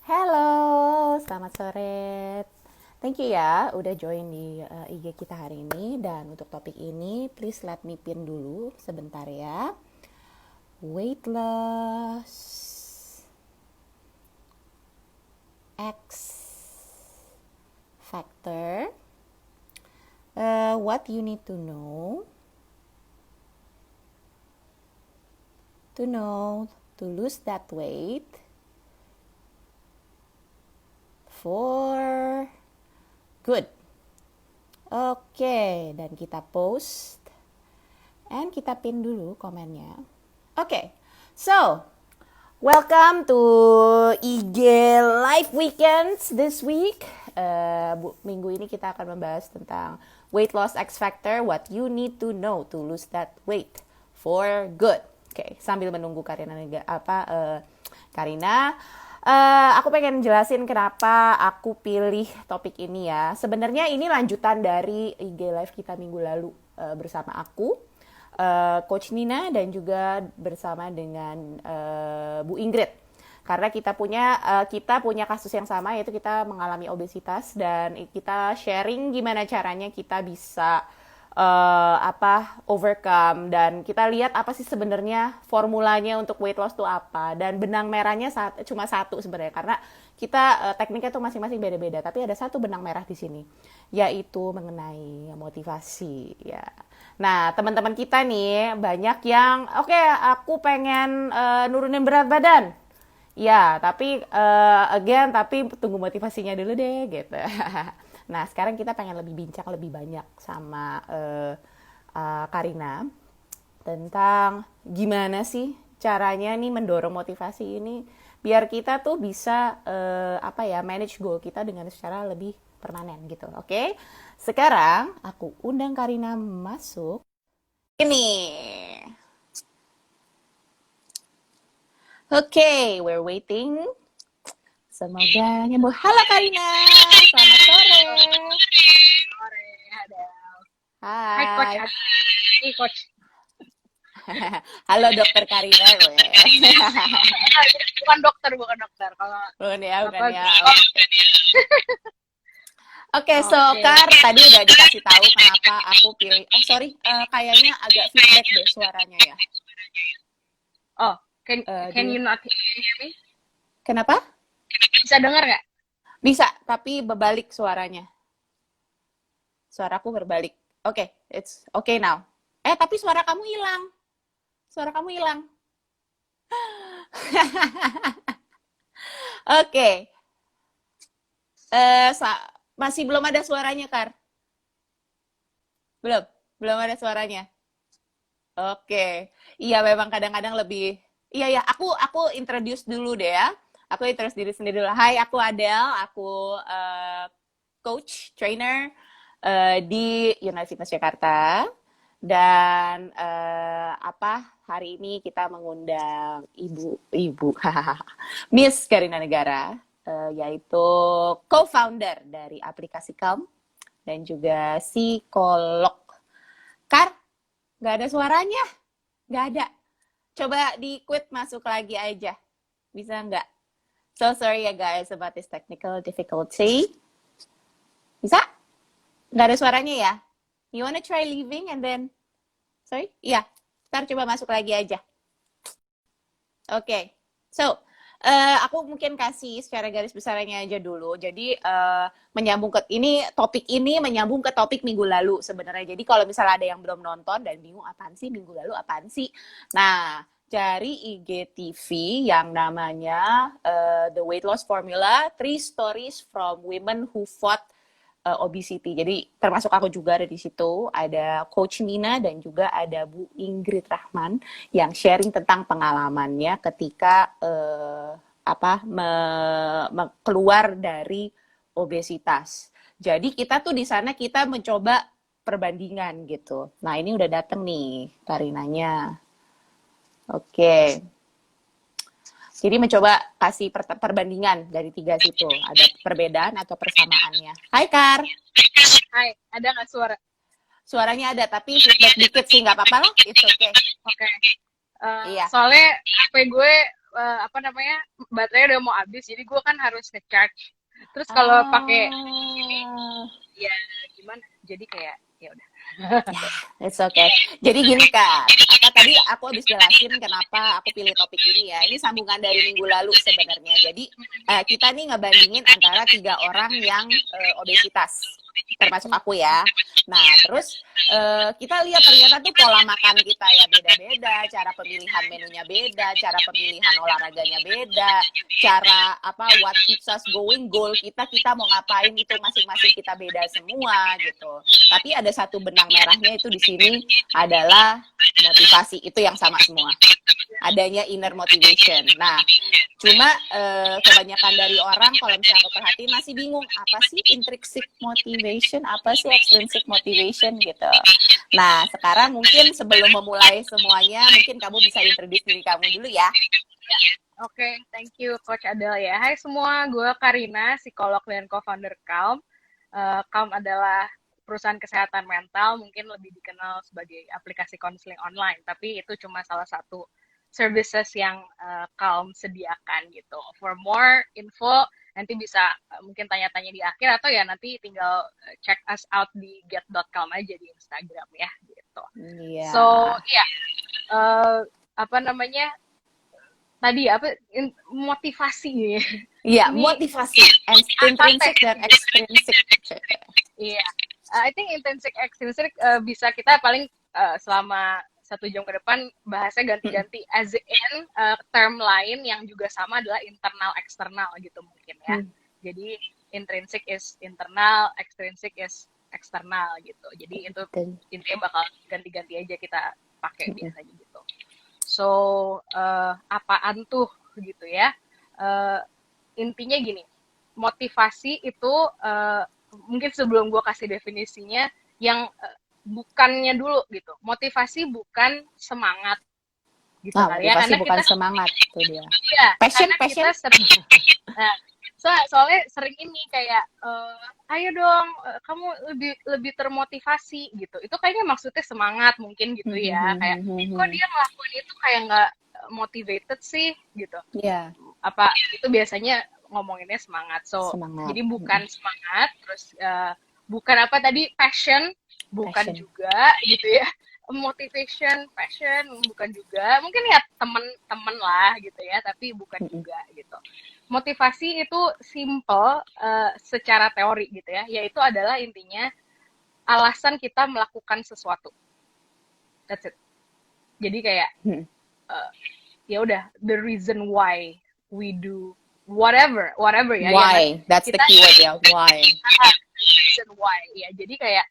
Halo, selamat sore. Thank you ya udah join di IG kita hari ini. Dan untuk topik ini, please let me pin dulu sebentar ya. Weight loss X factor. What you need to know to lose that weight for good. Oke, dan kita post and kita pin dulu komennya. Oke, so welcome to IG Live Weekends this week. Minggu ini kita akan membahas tentang weight loss X factor, what you need to know to lose that weight for good. Oke, sambil menunggu Karina, aku pengen jelasin kenapa aku pilih topik ini ya. Sebenarnya ini lanjutan dari IG Live kita minggu lalu bersama aku, Coach Nina, dan juga bersama dengan Bu Ingrid. Karena kita punya kasus yang sama, yaitu kita mengalami obesitas, dan kita sharing gimana caranya kita bisa overcome, dan kita lihat apa sih sebenarnya formulanya untuk weight loss itu apa. Dan benang merahnya cuma satu sebenarnya, karena kita tekniknya tuh masing-masing beda-beda, tapi ada satu benang merah di sini, yaitu mengenai motivasi ya. Nah, teman-teman kita nih banyak yang oke, aku pengen nurunin berat badan. Ya, tapi tapi tunggu motivasinya dulu deh gitu. Nah, sekarang kita pengen lebih bincang lebih banyak sama Karina tentang gimana sih caranya nih mendorong motivasi ini biar kita tuh bisa manage goal kita dengan secara lebih permanen gitu. Oke? Sekarang aku undang Karina masuk. Ini. Oke, we're waiting. Semoga nyambung. Halo Karina, selamat sore. Sore, ada. Hai Coach, Hai. Hai Coach. Halo Dokter Karina. Bukan dokter. Kalau Bukan ya, bukan Bapak, ya. Oke, so oke. Kar, tadi udah dikasih tahu kenapa aku pilih. Oh sorry, kayaknya agak feedback deh suaranya ya. Oh, can can Di you not hear me? Kenapa? Bisa dengar nggak? Bisa, tapi berbalik suaranya. Suaraku berbalik. Oke, it's okay now. Tapi suara kamu hilang. Suara kamu hilang. Oke. Masih belum ada suaranya, Kar? Belum? Belum ada suaranya? Oke. Iya, memang kadang-kadang lebih... Iya, ya. Aku introduce dulu deh ya. Aku introduce diri sendiri dulu. Hai, aku Adele. Aku coach, trainer di Universitas Jakarta. Dan hari ini kita mengundang ibu Miss Karina Negara, yaitu co-founder dari aplikasi Calm dan juga psikolog. Kar, nggak ada suaranya, nggak ada. Coba di quit masuk lagi aja, bisa nggak? So sorry ya guys about this technical difficulty. Bisa? Nggak ada suaranya ya? You wanna try leaving and then... Sorry? Iya. Ntar coba masuk lagi aja. Oke. So, aku mungkin kasih secara garis besarnya aja dulu. Jadi, topik ini menyambung ke topik minggu lalu sebenarnya. Jadi, kalau misalnya ada yang belum nonton dan bingung apaan sih minggu lalu, apaan sih? Nah, cari IGTV yang namanya The Weight Loss Formula, 3 Stories from Women Who Fought Obesity. Jadi termasuk aku juga ada di situ, ada Coach Nina dan juga ada Bu Ingrid Rahman yang sharing tentang pengalamannya ketika keluar dari obesitas. Jadi kita tuh di sana kita mencoba perbandingan gitu. Nah, ini udah dateng nih Karinanya. Oke. Jadi mencoba kasih perbandingan dari 3 situ. Ada perbedaan atau persamaannya. Hai Kar. Hai, ada nggak suara? Suaranya ada, tapi feedback dikit sih. Nggak apa-apa lah. It's okay. Oke. Iya. Soalnya HP gue apa namanya, baterai udah mau habis, jadi gue kan harus nge-charge. Terus kalau pakai ya gimana? Jadi kayak ya udah. It's okay. Jadi gini Kak, apa tadi aku habis jelasin kenapa aku pilih topik ini ya. Ini sambungan dari minggu lalu sebenarnya. Jadi kita nih ngebandingin antara 3 orang yang obesitas, termasuk aku ya. Nah, terus kita lihat ternyata tuh pola makan kita ya beda-beda, cara pemilihan menunya beda, cara pemilihan olahraganya beda, cara apa what keeps us going, goal kita mau ngapain itu masing-masing kita beda semua gitu. Tapi ada satu benang merahnya itu di sini adalah motivasi, itu yang sama semua. Adanya inner motivation. Nah, cuma kebanyakan dari orang kalau misalnya aku perhatiin masih bingung apa sih intrinsic motivation, apa sih extrinsic motivation gitu. Nah, sekarang mungkin sebelum memulai semuanya, mungkin kamu bisa introduce diri kamu dulu ya. Oke, thank you Coach Adel ya. Hai semua, gue Karina, psikolog dan co-founder Calm. Calm adalah perusahaan kesehatan mental, mungkin lebih dikenal sebagai aplikasi konseling online, tapi itu cuma salah satu services yang Calm sediakan gitu. For more info, nanti bisa mungkin tanya-tanya di akhir, atau ya nanti tinggal check us out di get.calm aja di Instagram ya gitu. Yeah. So apa namanya tadi apa motivasi Iya, motivasi intrinsic dan extrinsic. Iya, I think intrinsic extrinsic bisa kita paling selama 1 jam ke depan bahasnya ganti-ganti. As in term lain yang juga sama adalah internal eksternal gitu mungkin ya. Jadi intrinsic is internal, extrinsic is eksternal gitu. Jadi itu intinya bakal ganti-ganti aja kita pakai biasanya gitu. So apaan tuh gitu ya? Intinya gini, motivasi itu mungkin sebelum gue kasih definisinya, yang bukannya dulu gitu. Motivasi bukan semangat gitu kali ya. Motivasi bukan kita, semangat itu dia. Iya, passion. Kita sering, soalnya sering ini kayak ayo dong kamu lebih termotivasi gitu. Itu kayaknya maksudnya semangat mungkin gitu ya. Kayak kok dia ngelakuin itu kayak nggak motivated sih gitu. Iya. Apa itu biasanya ngomonginnya semangat. So jadi bukan semangat, terus bukan apa tadi passion, bukan juga gitu ya. Motivation, passion bukan juga. Mungkin ya temen-temen lah gitu ya, tapi bukan juga gitu. Motivasi itu simple secara teori gitu ya, yaitu adalah intinya alasan kita melakukan sesuatu. That's it. Jadi kayak ya udah, the reason why we do whatever ya. Why? That's the keyword ya. Why? Reason why. Ya, jadi kayak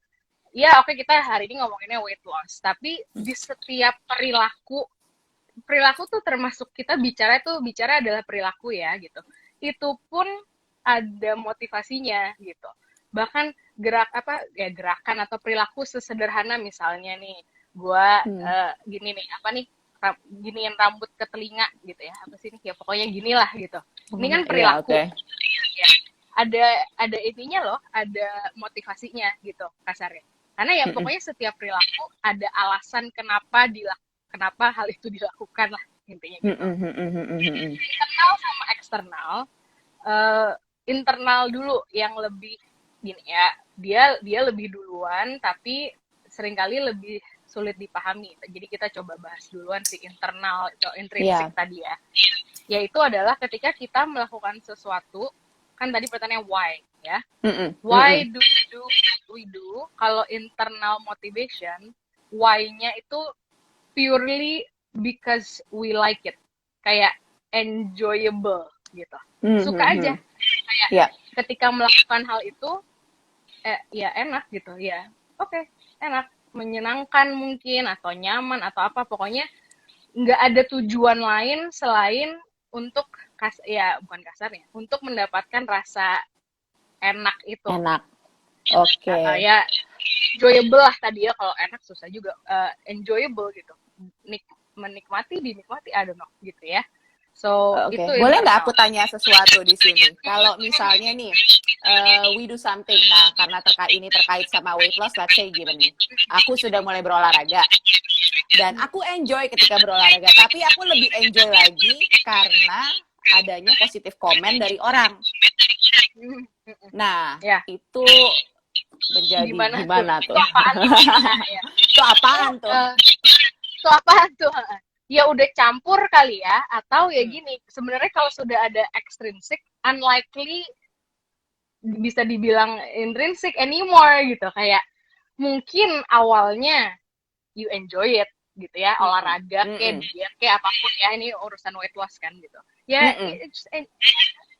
ya oke, kita hari ini ngomonginnya weight loss, tapi di setiap perilaku tuh termasuk kita bicara adalah perilaku ya gitu. Itu pun ada motivasinya gitu. Bahkan gerakan atau perilaku sesederhana misalnya nih, gua gini nih, apa nih, giniin rambut ke telinga gitu ya, apa sih nih ya, pokoknya ginilah gitu. Ini kan perilaku. Yeah, okay. Ya, ada ininya loh, ada motivasinya gitu kasarnya. Karena ya pokoknya setiap perilaku ada alasan kenapa hal itu dilakukan lah intinya gitu. Internal sama eksternal. Internal dulu yang lebih gini ya, dia lebih duluan tapi seringkali lebih sulit dipahami. Jadi kita coba bahas duluan si internal atau intrinsik tadi ya. Yaitu adalah ketika kita melakukan sesuatu, kan tadi pertanyaannya why ya. Why do we do? Kalau internal motivation, why-nya itu purely because we like it. Kayak enjoyable gitu. Suka aja. Kayak ketika melakukan hal itu ya enak gitu ya. Oke, enak, menyenangkan mungkin atau nyaman atau apa, pokoknya nggak ada tujuan lain selain untuk bukan kasarnya, untuk mendapatkan rasa enak itu. Enak. Oke. Ya enjoyable lah tadi ya, kalau enak susah juga. Enjoyable gitu. Dinikmati, I don't know gitu ya. So itu boleh nggak aku tanya sesuatu di sini? Kalau misalnya nih we do something, nah karena terkait sama weight loss, let's say gini, aku sudah mulai berolahraga, Dan aku enjoy ketika berolahraga, tapi aku lebih enjoy lagi karena adanya positif komen dari orang. Nah, itu menjadi gimana tuh? Itu apaan tuh? Itu apaan tuh? Ya udah campur kali ya, atau ya gini, sebenarnya kalau sudah ada extrinsic, unlikely bisa dibilang intrinsic anymore gitu. Kayak mungkin awalnya you enjoy it gitu ya, olahraga kayak diet kayak apapun ya, ini urusan weight loss kan gitu ya,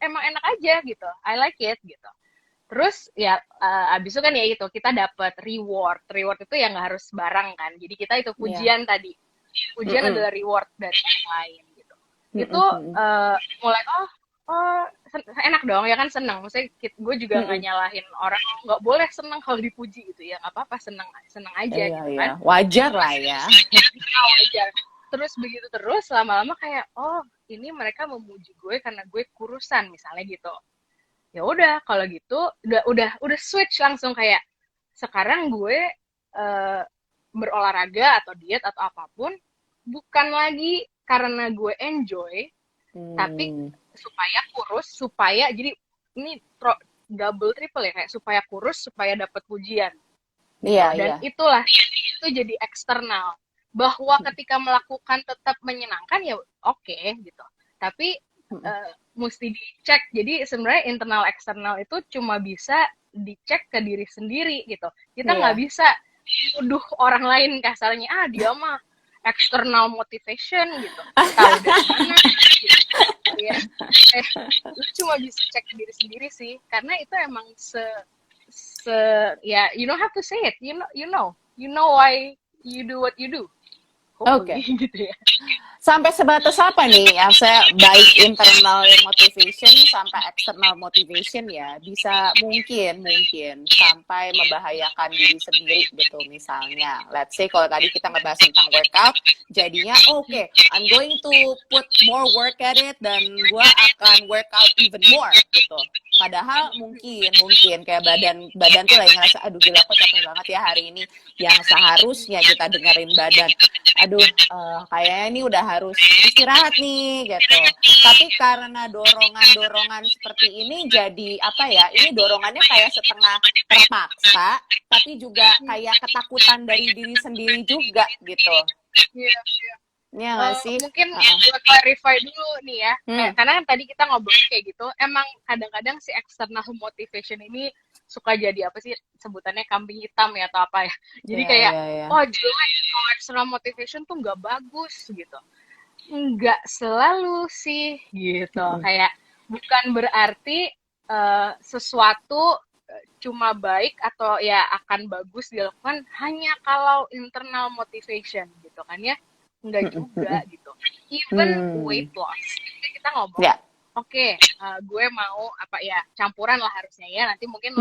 emang enak aja gitu, I like it gitu. Terus ya abis itu kan ya itu kita dapat reward itu ya nggak harus barang kan, jadi kita itu pujian tadi, pujian adalah reward dari yang lain gitu. Itu mulai enak dong ya kan, senang. Maksudnya gue juga nggak nyalahin orang, nggak boleh senang kalau dipuji gitu ya, nggak apa-apa, senang aja gitu kan, wajar lah ya. Wajar. Terus begitu terus lama-lama kayak oh ini mereka memuji gue karena gue kurusan misalnya gitu. Ya udah kalau gitu udah switch langsung, kayak sekarang gue berolahraga atau diet atau apapun bukan lagi karena gue enjoy, tapi supaya kurus, supaya jadi ini double triple ya, kayak supaya kurus, supaya dapat pujian. Dan itulah itu jadi eksternal, bahwa ketika melakukan tetap menyenangkan ya oke, gitu, tapi mesti dicek. Jadi sebenarnya internal eksternal itu cuma bisa dicek ke diri sendiri gitu. Kita nggak bisa nuduh orang lain kasarnya, dia mah external motivation gitu, tahu dari mana gitu. Ya, lu cuma bisa cek diri sendiri sih, karena itu emang ya, you don't have to say it, you know why you do what you do. Oke. Gitu ya. Sampai sebatas apa nih ya, saya baik internal motivation sampai external motivation ya, bisa mungkin sampai membahayakan diri sendiri gitu. Misalnya let's say kalau tadi kita ngebahas tentang workout, jadinya oke, I'm going to put more work at it, dan gue akan workout even more gitu. Padahal mungkin kayak badan tuh lagi ngerasa, aduh gila kok capek banget ya hari ini, yang seharusnya kita dengerin badan, aduh kayaknya ini udah harus istirahat nih gitu. Tapi karena dorongan seperti ini jadi apa ya, ini dorongannya kayak setengah terpaksa, tapi juga kayak ketakutan dari diri sendiri juga gitu. Iya. Iya nggak sih? Mungkin gue clarify dulu nih ya, karena kan tadi kita ngobrol kayak gitu, emang kadang-kadang si external motivation ini suka jadi apa sih sebutannya, kambing hitam ya atau apa ya, jadi kayak oh jelek kalau external motivation tuh nggak bagus gitu. Nggak selalu sih gitu, kayak bukan berarti sesuatu cuma baik atau ya akan bagus dilakukan hanya kalau internal motivation gitu kan ya. Enggak juga gitu. Even weight loss, kita ngobrol, oke, gue mau apa ya, campuran lah harusnya ya, nanti mungkin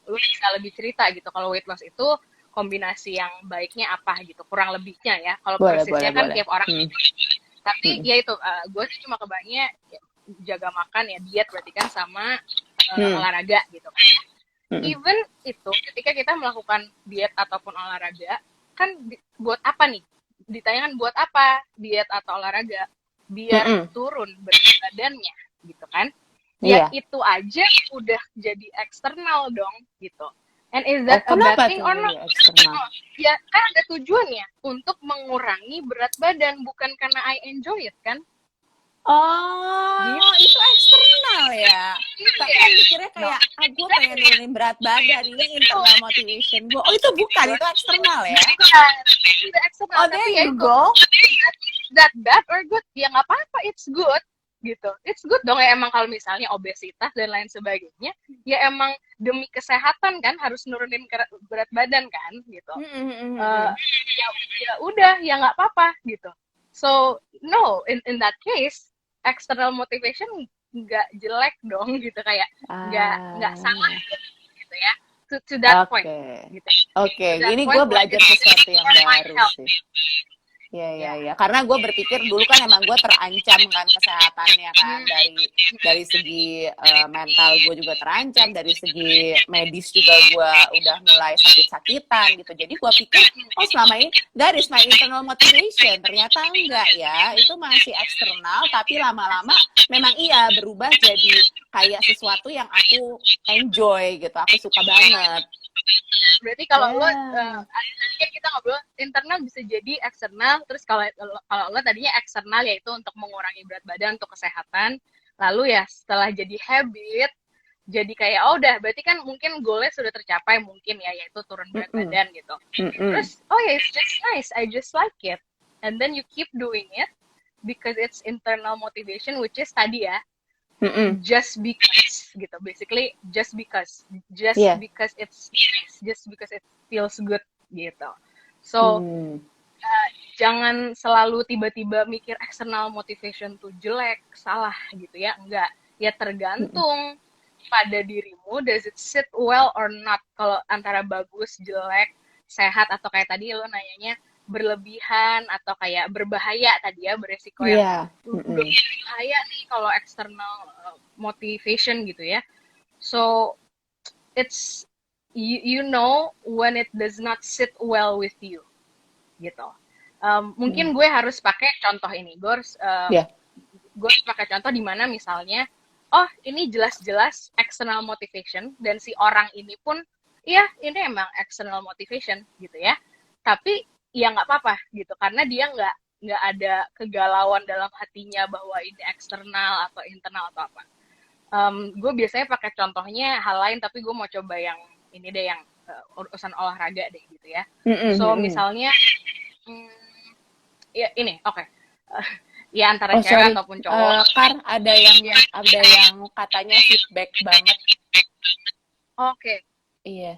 lu bisa lebih cerita gitu kalau weight loss itu kombinasi yang baiknya apa gitu, kurang lebihnya ya, kalau persisnya kan tiap orang. Tapi ya itu gue sih cuma kebayangnya jaga makan ya, diet berarti kan, sama olahraga gitu kan. Even itu ketika kita melakukan diet ataupun olahraga kan buat apa nih? Ditanyakan buat apa diet atau olahraga? Biar turun berat badannya gitu kan. Ya itu aja udah jadi eksternal dong gitu. And is that a bad thing or not? Ya kan ada tujuannya untuk mengurangi berat badan, bukan karena I enjoy it kan. Itu eksternal ya. Tapi mikirnya kayak, gue pengen nurunin berat badan, ini internal motivation gue. Itu bukan, itu eksternal ya. Itu eksternal. There you go. That bad or good? Ya nggak apa-apa, it's good gitu. It's good dong ya, emang kalau misalnya obesitas dan lain sebagainya, ya emang demi kesehatan kan harus nurunin berat badan kan gitu. Ya udah, ya nggak apa-apa gitu. So no, in that case external motivation nggak jelek dong gitu, kayak nggak salah gitu ya, to that point gitu. Ini gue belajar sesuatu yang baru sih. Iya. Karena gue berpikir dulu kan emang gue terancam kan kesehatannya kan, dari segi mental gue juga terancam, dari segi medis juga gue udah mulai sakit-sakitan gitu. Jadi gue pikir, oh selama ini that is my internal motivation. Ternyata enggak ya, itu masih eksternal, tapi lama-lama memang iya berubah jadi kayak sesuatu yang aku enjoy gitu, aku suka banget. Berarti kalau lo Yeah. tadi kan kita ngobrol internal bisa jadi eksternal, terus kalau lo tadinya eksternal yaitu untuk mengurangi berat badan untuk kesehatan, lalu ya setelah jadi habit jadi kayak oh udah berarti kan mungkin goalnya sudah tercapai mungkin ya yaitu turun berat Mm-mm. badan gitu. Mm-mm. Terus oh ya it's just nice, I just like it, and then you keep doing it because it's internal motivation which is tadi ya Mm-mm. just because gitu, basically just Yeah. because it's nice, just because it feels good gitu. So jangan selalu tiba-tiba mikir external motivation tuh jelek, salah gitu ya, enggak. Ya tergantung pada dirimu, does it sit well or not. Kalau antara bagus, jelek, sehat, atau kayak tadi lo nanyanya berlebihan atau kayak berbahaya tadi ya, beresiko yang Iya. udah bahaya nih kalau external motivation gitu ya. So it's you know when it does not sit well with you gitu. Mungkin gue harus pakai contoh ini. Gue harus Yeah. gue pakai contoh di mana misalnya, oh ini jelas-jelas external motivation dan si orang ini pun, iya ini emang external motivation gitu ya. Tapi ya nggak apa-apa gitu karena dia nggak ada kegalauan dalam hatinya bahwa ini eksternal atau internal atau apa. Gue biasanya pakai contohnya hal lain tapi gue mau coba yang ini deh yang urusan olahraga deh gitu ya. So misalnya ya ini oke. Ya antara cewek ataupun cowok. Kar, ada yang katanya feedback banget. Oke. Iya.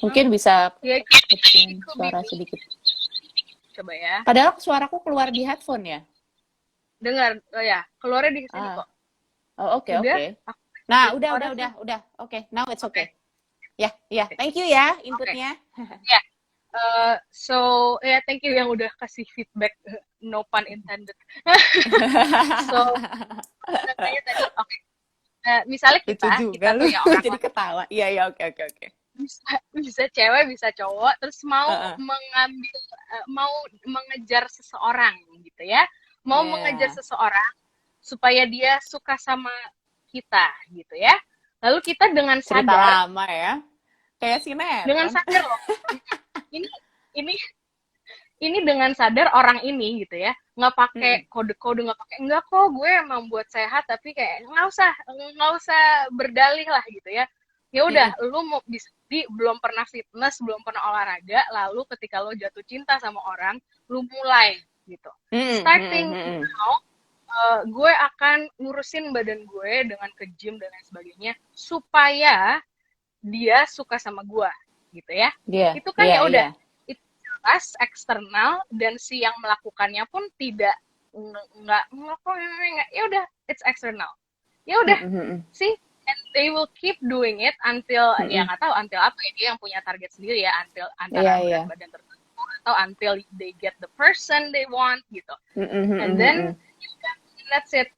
Mungkin bisa Ya, kecilin suara sedikit. Coba ya. Padahal suaraku keluar di headphone ya. Dengar, oh ya, keluarnya di sini kok. Oh oke. Nah udah. Oke, now it's okay. Ya. Thank you ya inputnya. Ya. So thank you yang udah kasih feedback, no pun intended. So tadi oke. Misalnya kita tuh ya orang jadi ketawa. Iya oke. Bisa cewek bisa cowok terus mau mengambil mau mengejar seseorang gitu ya, mau mengejar seseorang supaya dia suka sama kita gitu ya, lalu kita dengan sadar cerita lama ya kayak sinetron dengan sadar loh ini dengan sadar orang ini gitu ya nggak pakai kode-kode, nggak pakai enggak kok gue emang buat sehat tapi kayak nggak usah berdalih lah gitu ya. Ya udah, lu mau belum pernah fitness, belum pernah olahraga, lalu ketika lo jatuh cinta sama orang, lu mulai gitu. Starting now, gue akan ngurusin badan gue dengan ke gym dan lain sebagainya supaya dia suka sama gue gitu ya. Itu kan ya udah. Itu eksternal dan si yang melakukannya pun tidak nggak ya udah, it's external. Ya udah, sih. And they will keep doing it until ya nggak tahu until apa ya, dia yang punya target sendiri ya, until antara berat badan tertentu atau until they get the person they want gitu. And then that's it.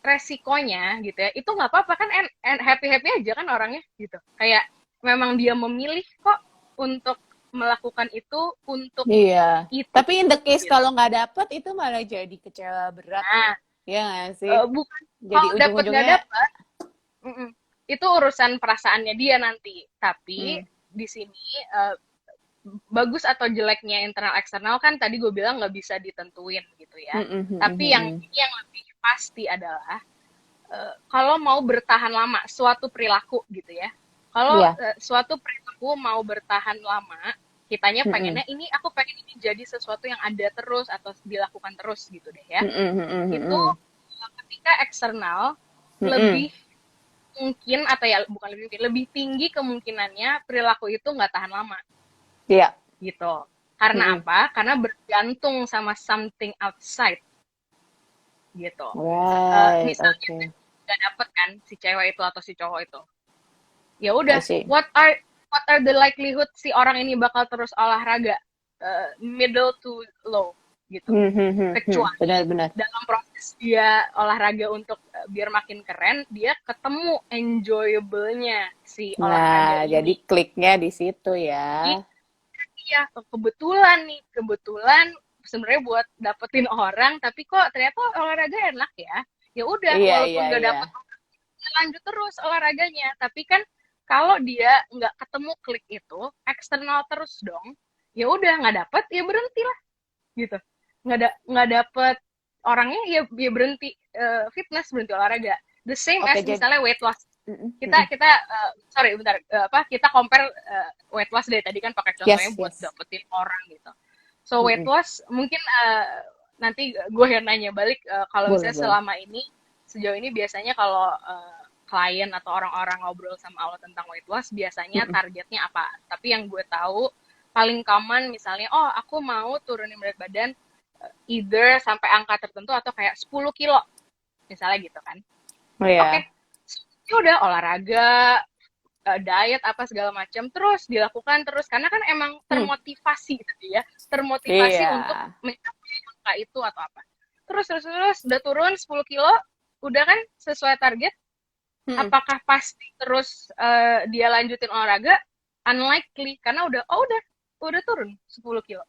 Resikonya gitu ya itu nggak apa-apa kan, and happy aja kan orangnya gitu, kayak memang dia memilih kok untuk melakukan itu untuk itu. Tapi in the case kalau nggak dapet itu malah jadi kecewa berat ya nggak sih? Bukan jadi ujung-ujungnya dapet. Itu urusan perasaannya dia nanti. Tapi di sini bagus atau jeleknya internal eksternal kan tadi gue bilang nggak bisa ditentuin gitu ya. Tapi yang lebih pasti adalah kalau mau bertahan lama suatu perilaku gitu ya. Kalau suatu perilaku mau bertahan lama, kitanya pengennya aku pengen ini jadi sesuatu yang ada terus atau dilakukan terus gitu deh ya. Itu ketika eksternal lebih mungkin atau ya bukan lebih mungkin, lebih tinggi kemungkinannya perilaku itu nggak tahan lama. Iya. Gitu. Karena apa? Karena bergantung sama something outside. Gitu. Misalnya nggak dapet kan si cewek itu atau si cowok itu. Ya udah, what are the likelihood si orang ini bakal terus olahraga? middle to low gitu. Kecuali Benar-benar. dalam proses dia olahraga untuk biar makin keren, dia ketemu enjoyable-nya si olahraga Nah, jadi ini. kliknya di situ ya. Iya, kebetulan sebenarnya buat dapetin orang, tapi kok ternyata olahraga enak ya. Ya udah, Iya, iya, walaupun gak iya. dapet ya lanjut terus olahraganya. Tapi kan kalau dia nggak ketemu klik itu, eksternal terus dong. Ya udah nggak dapet, ya berhenti lah gitu. Nggak dapet orangnya, ya berhenti fitness, berhenti olahraga. The same Oke, as jadi misalnya weight loss. Kita sorry bentar, kita compare weight loss dari tadi kan pakai contohnya yes, buat yes. dapetin orang gitu. So weight loss mungkin nanti gue yang nanya balik, kalau Boleh, misalnya boleh. selama ini sejauh ini biasanya kalau klien atau orang-orang ngobrol sama lo tentang weight loss biasanya targetnya apa? Tapi yang gue tahu paling common misalnya, oh aku mau turunin berat badan either sampai angka tertentu atau kayak 10 kilo misalnya gitu kan. Oh Oke, ya. ya udah olahraga, diet apa segala macam terus dilakukan terus karena kan emang termotivasi tadi ya, termotivasi Iya. untuk mencapai angka itu atau apa. Terus udah turun 10 kilo, udah kan sesuai target. Apakah pasti terus dia lanjutin olahraga? Unlikely karena udah turun 10 kilo.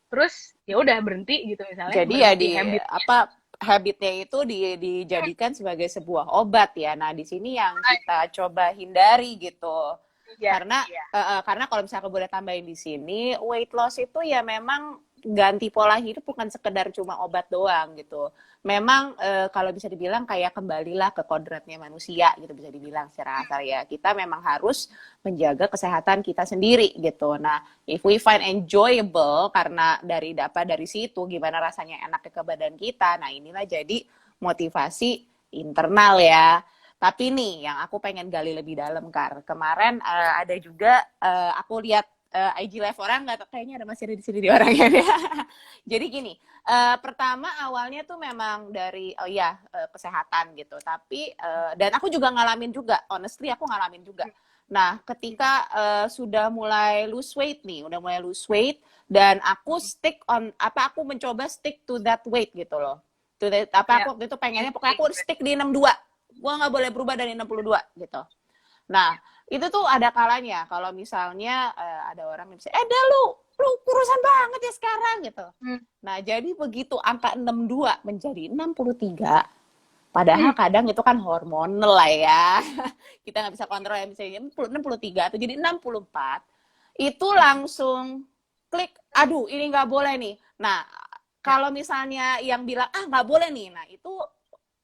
Terus ya udah berhenti gitu misalnya, Jadi ya berhenti di habitnya. apa habitnya itu dijadikan sebagai sebuah obat ya. Nah, di sini yang kita coba hindari gitu. Iya, iya. Karena kalau misalnya aku boleh tambahin di sini, weight loss itu ya memang ganti pola hidup bukan sekedar cuma obat doang gitu. Memang kalau bisa dibilang kayak kembalilah ke kodratnya manusia gitu, bisa dibilang secara kasar ya. Kita memang harus menjaga kesehatan kita sendiri gitu. Nah, if we find enjoyable karena dari situ gimana rasanya enaknya ke badan kita. Nah, inilah jadi motivasi internal ya. Tapi nih yang aku pengen gali lebih dalam, Kar. Kemarin ada juga aku lihat IG live orang, nggak, kayaknya masih ada di sini di orangnya. Jadi gini, pertama awalnya tuh memang dari kesehatan gitu. Tapi dan aku juga ngalamin juga, honestly aku ngalamin juga. Nah, ketika sudah mulai lose weight nih, udah mulai lose weight dan aku aku mencoba stick to that weight gitu loh. Ya. Aku waktu itu pengennya pokoknya aku stick di 62. Gua nggak boleh berubah dari 62 gitu. Nah, itu tuh ada kalanya kalau misalnya ada orang yang bisa, dah lu kurusan banget ya sekarang gitu. Nah, jadi begitu angka 62 menjadi 63, padahal kadang itu kan hormonal lah ya. Kita nggak bisa kontrol ya, misalnya 63 atau jadi 64, itu langsung klik, aduh ini nggak boleh nih. Nah, kalau misalnya yang bilang, nggak boleh nih, nah itu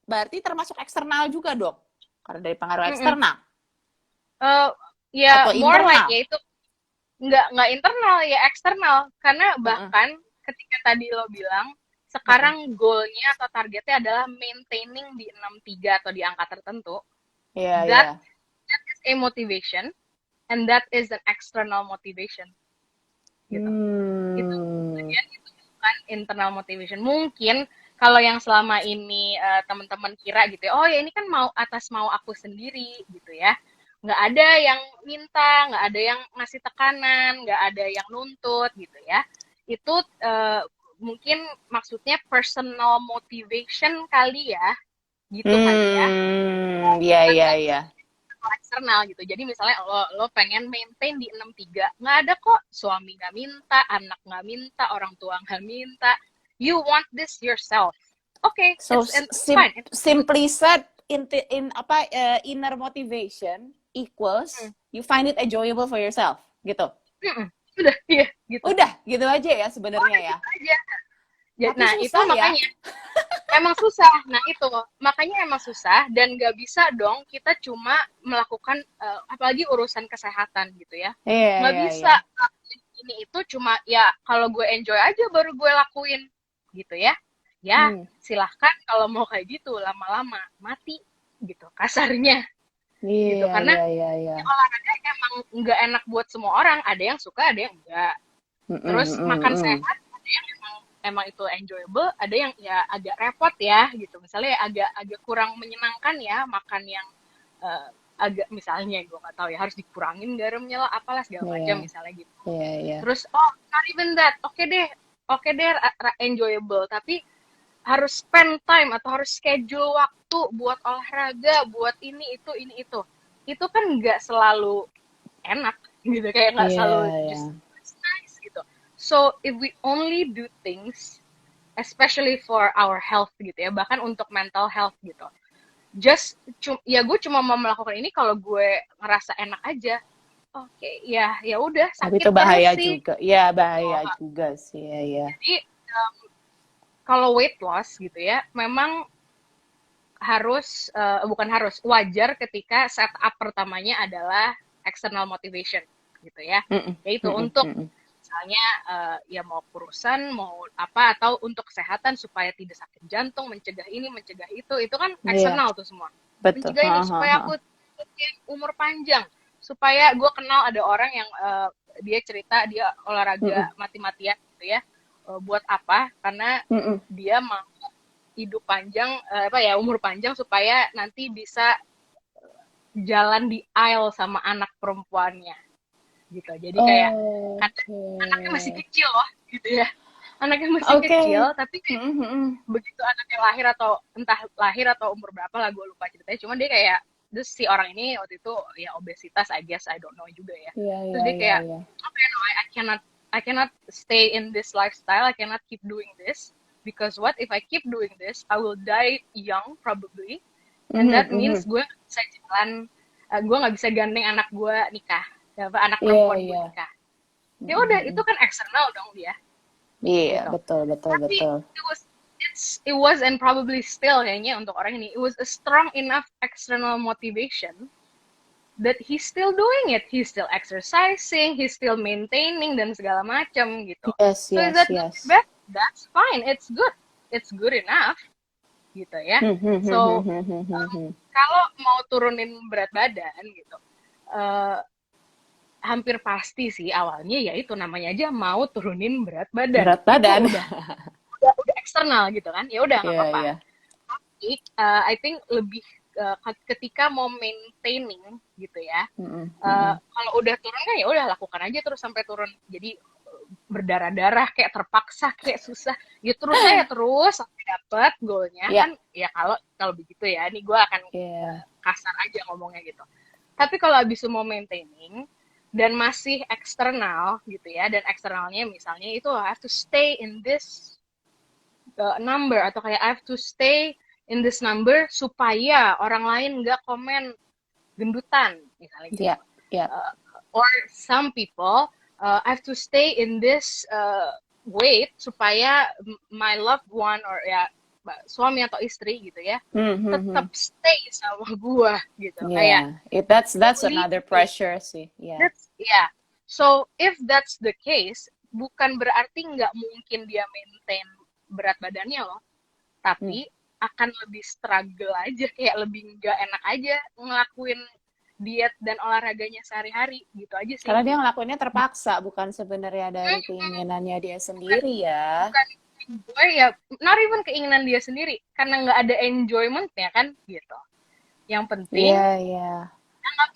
berarti termasuk eksternal juga dong. Karena dari pengaruh eksternal. Ya Atau more like internal. ya itu nggak internal ya eksternal karena bahkan ketika tadi lo bilang sekarang goalnya atau targetnya adalah maintaining di 63 atau di angka tertentu, Iya, iya. that is a motivation and that is an external motivation gitu. Itu kemudian itu bukan internal motivation. Mungkin kalau yang selama ini teman-teman kira gitu ya, oh ya ini kan mau atas mau aku sendiri gitu ya, nggak ada yang minta, nggak ada yang ngasih tekanan, nggak ada yang nuntut gitu ya, itu mungkin maksudnya personal motivation kali ya, gitu kali ya, Iya, iya, nggak iya. eksternal gitu. Jadi misalnya lo pengen maintain di 63, nggak ada kok suami nggak minta, anak nggak minta, orang tua nggak minta, you want this yourself. Okay, So it's fine. simply said, inner motivation equals you find it enjoyable for yourself gitu. Udah, iya gitu. Udah, gitu aja ya sebenarnya ya. Gitu aja. Tapi Nah itu susah ya. makanya emang susah. Nah itu makanya emang susah dan nggak bisa dong kita cuma melakukan apalagi urusan kesehatan gitu ya. Iya, Nggak iya, iya. bisa ini itu cuma ya kalau gue enjoy aja baru gue lakuin gitu ya. Ya silahkan kalau mau kayak gitu lama-lama mati gitu kasarnya gitu Iya, karena iya, iya, iya. olahraga emang nggak enak buat semua orang, ada yang suka ada yang enggak. Terus makan sehat ada yang emang itu enjoyable, ada yang ya agak repot ya gitu misalnya agak kurang menyenangkan ya makan yang agak misalnya gue nggak tahu ya harus dikurangin garamnya lah apalah segala macam Iya, misalnya gitu. iya, iya. Terus not even that, oke deh enjoyable, tapi harus spend time atau harus schedule waktu buat olahraga, buat ini itu kan nggak selalu enak gitu, kayak nggak Iya, selalu iya. just it's nice gitu. So if we only do things especially for our health gitu ya, bahkan untuk mental health gitu, ya gue cuma mau melakukan ini kalau gue ngerasa enak aja. Oke, ya udah, Tapi sakit itu terus bahaya sih juga. Iya, bahaya gitu. juga sih. Iya, iya. Jadi kalau weight loss gitu ya, memang bukan harus, wajar ketika setup pertamanya adalah external motivation gitu ya. Mm-mm, Yaitu mm-mm, untuk mm-mm. misalnya ya mau kurusan, mau apa, atau untuk kesehatan supaya tidak sakit jantung, mencegah ini, mencegah itu kan Iya, eksternal tuh semua. betul. Mencegah Ha, ini ha, supaya ha. aku umur panjang, supaya gue kenal ada orang yang dia cerita dia Mm-mm, olahraga mati-matian gitu ya. Buat apa? Karena mm-mm. dia mau hidup panjang, apa ya, umur panjang supaya nanti bisa jalan di aisle sama anak perempuannya gitu. Jadi kayak kan anaknya masih Oke. kecil loh gitu ya. Anaknya masih Oke. kecil, tapi kayak Mm-mm, mm-mm. begitu anaknya lahir atau entah lahir atau umur berapa lah gue lupa ceritanya. Cuman dia kayak, terus si orang ini waktu itu ya obesitas, I guess, I don't know juga ya. Iya, Terus iya, dia iya, kayak, iya. okay, no, I cannot stay in this lifestyle. I cannot keep doing this because what if I keep doing this? I will die young probably, and Mhm, that means mhm. gue nggak bisa jalan, gue nggak bisa gandeng anak gue nikah, apa anak Iya, perempuan gue iya. nikah. Ya Mhm, udah, itu mhm. kan eksternal dong dia Iya, gitu. betul, betul, Tapi betul. it was and probably still kayaknya untuk orang ini, it was a strong enough external motivation that he's still doing it. He's still exercising, he's still maintaining dan segala macam gitu. Yes, So is yes, that good or yes. bad? That's fine. It's good. It's good enough gitu ya. Hmm, hmm, hmm, hmm, So hmm, hmm, hmm, hmm. kalau mau turunin berat badan gitu, uh, hampir pasti sih awalnya ya itu namanya aja mau turunin berat badan. Berat Itu badan. udah eksternal gitu kan. Ya udah nggak Iya, apa-apa. iya. I think lebih ketika mau maintaining gitu ya. Mhm, mhm. Kalau udah turun kan ya udah lakukan aja terus sampai turun. Jadi berdarah-darah kayak terpaksa kayak susah. Ya terus aja terus sampai dapat goalnya Iya, kan. Ya kalau begitu ya. Ini gue akan iya. kasar aja ngomongnya gitu. Tapi kalau abis itu mau maintaining dan masih eksternal gitu ya, dan eksternalnya misalnya itu I have to stay in this number, atau kayak I have to stay in this number supaya orang lain nggak komen gendutan misalnya gitu. Iya, iya. Uh, or some people, I have to stay in this weight supaya my loved one or ya suami atau istri gitu ya Hmm, hmm, hmm. tetap stay sama gua gitu. Kayak Yeah, that's only another pressure sih. Yeah. yeah. So if that's the case, bukan berarti nggak mungkin dia maintain berat badannya loh, Hmm. tapi akan lebih struggle aja, kayak lebih nggak enak aja ngelakuin diet dan olahraganya sehari-hari gitu aja sih. Karena dia ngelakuinnya terpaksa, bukan sebenarnya dari keinginannya dia Bukan, sendiri ya. bukan gue ya, not even keinginan dia sendiri, karena nggak ada enjoyment-nya kan gitu. Yang penting, Iya, iya.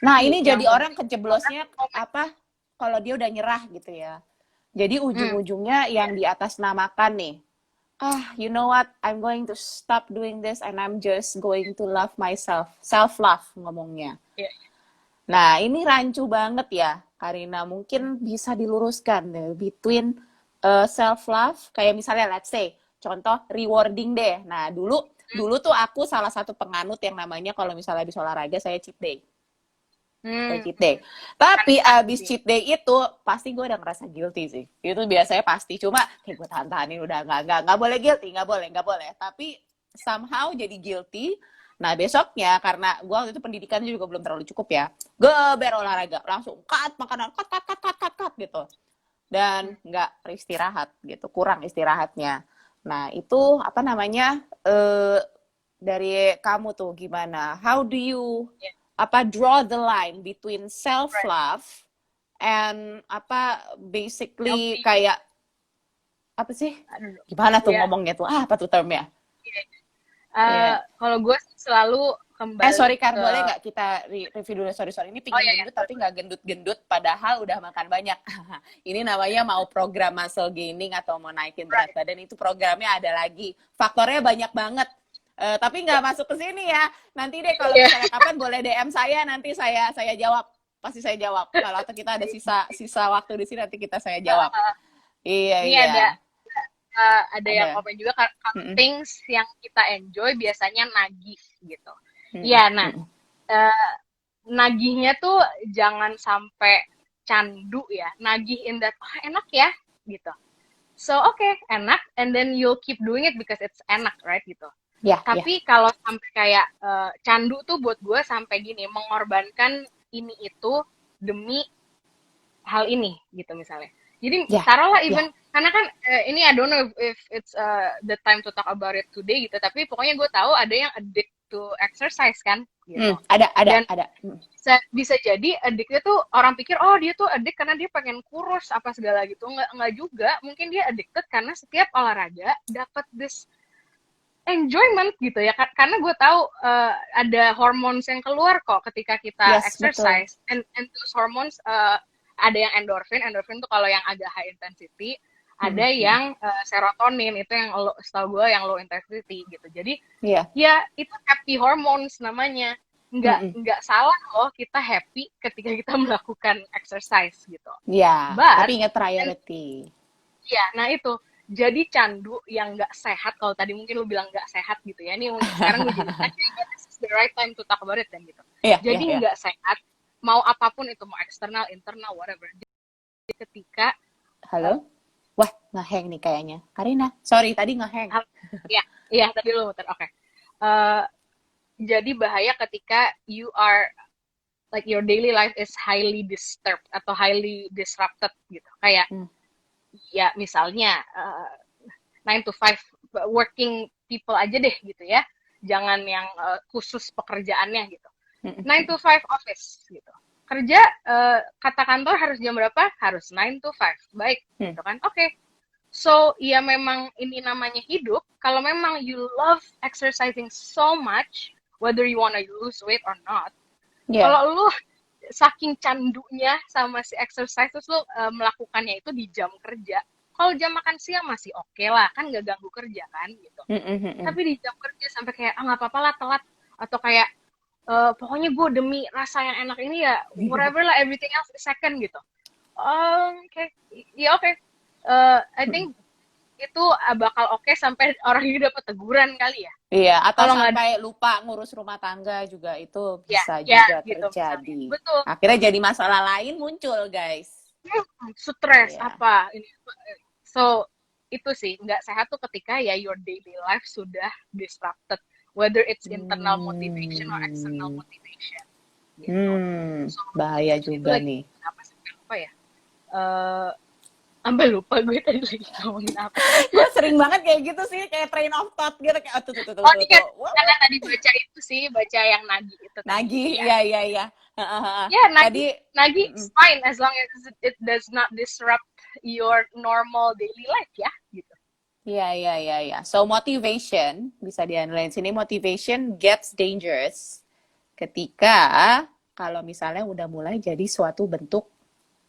Nah, ini yang jadi orang penting kejeblosnya apa? Kalau dia udah nyerah gitu ya. Jadi hmm, ujung-ujungnya ya, yang di atas namakan nih. You know what? I'm going to stop doing this and I'm just going to love myself. Self-love ngomongnya. ya. Nah, ini rancu banget ya, Karina. Mungkin bisa diluruskan deh, between self-love, kayak misalnya let's say, contoh rewarding deh. Nah, dulu tuh aku salah satu penganut yang namanya kalau misalnya habis olahraga, saya cheat day. Saya cheat day. Tapi abis cheat day itu pasti gue udah ngerasa guilty sih. Itu biasanya pasti. Cuma kayak gue tahan-tahanin udah nggak boleh guilty, nggak boleh. Tapi somehow jadi guilty. Nah besoknya karena gue waktu itu pendidikannya juga belum terlalu cukup ya, geber olahraga langsung cut makanan cut gitu. Dan nggak istirahat gitu, kurang istirahatnya. Nah itu apa namanya dari kamu tuh gimana? How do you draw the line between self love and basically kayak apa sih? Gimana tuh ngomongnya tuh? Apa tuh termnya? Kalau gue selalu Sorry kembali Kar, ke, boleh nggak kita review dulu? Sorry, ini oh pingin ya ya, gendut tapi nggak gendut-gendut, padahal udah makan banyak. Ini namanya mau program muscle gaining atau mau naikin berat right. badan, itu programnya ada lagi. Faktornya banyak banget. Tapi nggak masuk ke sini ya. Nanti deh kalau Yeah. misalnya kapan boleh DM saya, nanti saya jawab. Pasti saya jawab. Kalau atau kita ada sisa waktu di sini, nanti saya jawab. Iya, Ini iya. ada yang Ada. komen juga, kalau Mm-mm. things yang kita enjoy biasanya nagih gitu. Mm-mm. Iya, nah, Mm-mm. uh, nagihnya tuh jangan sampai candu ya. Nagih in that, oh, enak ya gitu. So okay, enak, and then you'll keep doing it because it's enak, right gitu. Ya, ya. Tapi kalau sampai kayak candu tuh buat gue sampai gini, mengorbankan ini itu demi hal ini gitu misalnya. Jadi Ya, taruhlah ya. even, karena kan ini I don't know if it's the time to talk about it today gitu, tapi pokoknya gue tahu ada yang addict to exercise kan gitu. Ada, Dan ada. bisa jadi addictnya tuh orang pikir, oh dia tuh addict karena dia pengen kurus apa segala gitu. Nggak juga, mungkin dia addicted karena setiap olahraga dapat this enjoyment gitu ya, karena gue tahu ada hormones yang keluar kok ketika kita Yes, betul. exercise, and those hormones ada yang endorphin tuh kalau yang agak high intensity, ada yang serotonin itu yang setahu gue yang low intensity gitu. Jadi Iya. ya itu happy hormones namanya. Nggak salah loh kita happy ketika kita melakukan exercise gitu. Iya, But tapi ingat priority. ya, nah itu jadi candu yang nggak sehat. Kalau tadi mungkin lu bilang nggak sehat gitu ya. Ini sekarang gue jadi, okay, this is the right time to talk about it kan gitu. Iya, iya, Jadi iya. nggak sehat, mau apapun itu, mau eksternal, internal, whatever. Jadi ketika Halo? Wah, ngehang nih kayaknya. Karina, sorry, tadi ngehang. ya, iya tadi lu muter. Oke. Eh, jadi bahaya ketika you are like your daily life is highly disturbed atau highly disrupted gitu. Kayak ya misalnya 9 to 5 working people aja deh gitu ya. Jangan yang khusus pekerjaannya gitu. 9 to 5 office gitu. Kerja kata kantor harus jam berapa? Harus 9 to 5. Baik, gitu kan. Oke. Okay. So, ya memang ini namanya hidup. Kalau memang you love exercising so much, whether you wanna lose weight or not, kalau lu saking candunya sama si exercise, terus lu melakukannya itu di jam kerja, kalau jam makan siang masih oke lah, kan nggak ganggu kerja kan gitu. Tapi di jam kerja sampai kayak nggak apa-apa lah telat, atau kayak pokoknya gue demi rasa yang enak ini ya whatever lah, everything else is second gitu. Okay. Ya oke. I think itu bakal oke sampai orang ini dapat teguran kali ya. Iya, atau Kalau sampai lupa ngurus rumah tangga juga itu bisa ya juga gitu terjadi. misalnya. Betul. Akhirnya jadi masalah lain muncul, guys. Stres Iya. apa ini. So itu sih nggak sehat tuh ketika ya your daily life sudah disrupted, whether it's internal motivation or external motivation gitu. So, Bahaya itu juga lagi nih. apa sih, apa ya, sampai lupa gue tadi lagi ngomongin apa. Gue sering banget kayak gitu sih, kayak train of thought gitu, kayak tuh. Iya, karena tadi baca itu sih, baca yang nagih itu tadi. Nagih, Ya. iya. Ya, Tadi nagih fine as long as it does not disrupt your normal daily life ya, gitu. Iya. So motivation bisa dianalisa sini, motivation gets dangerous ketika kalau misalnya udah mulai jadi suatu bentuk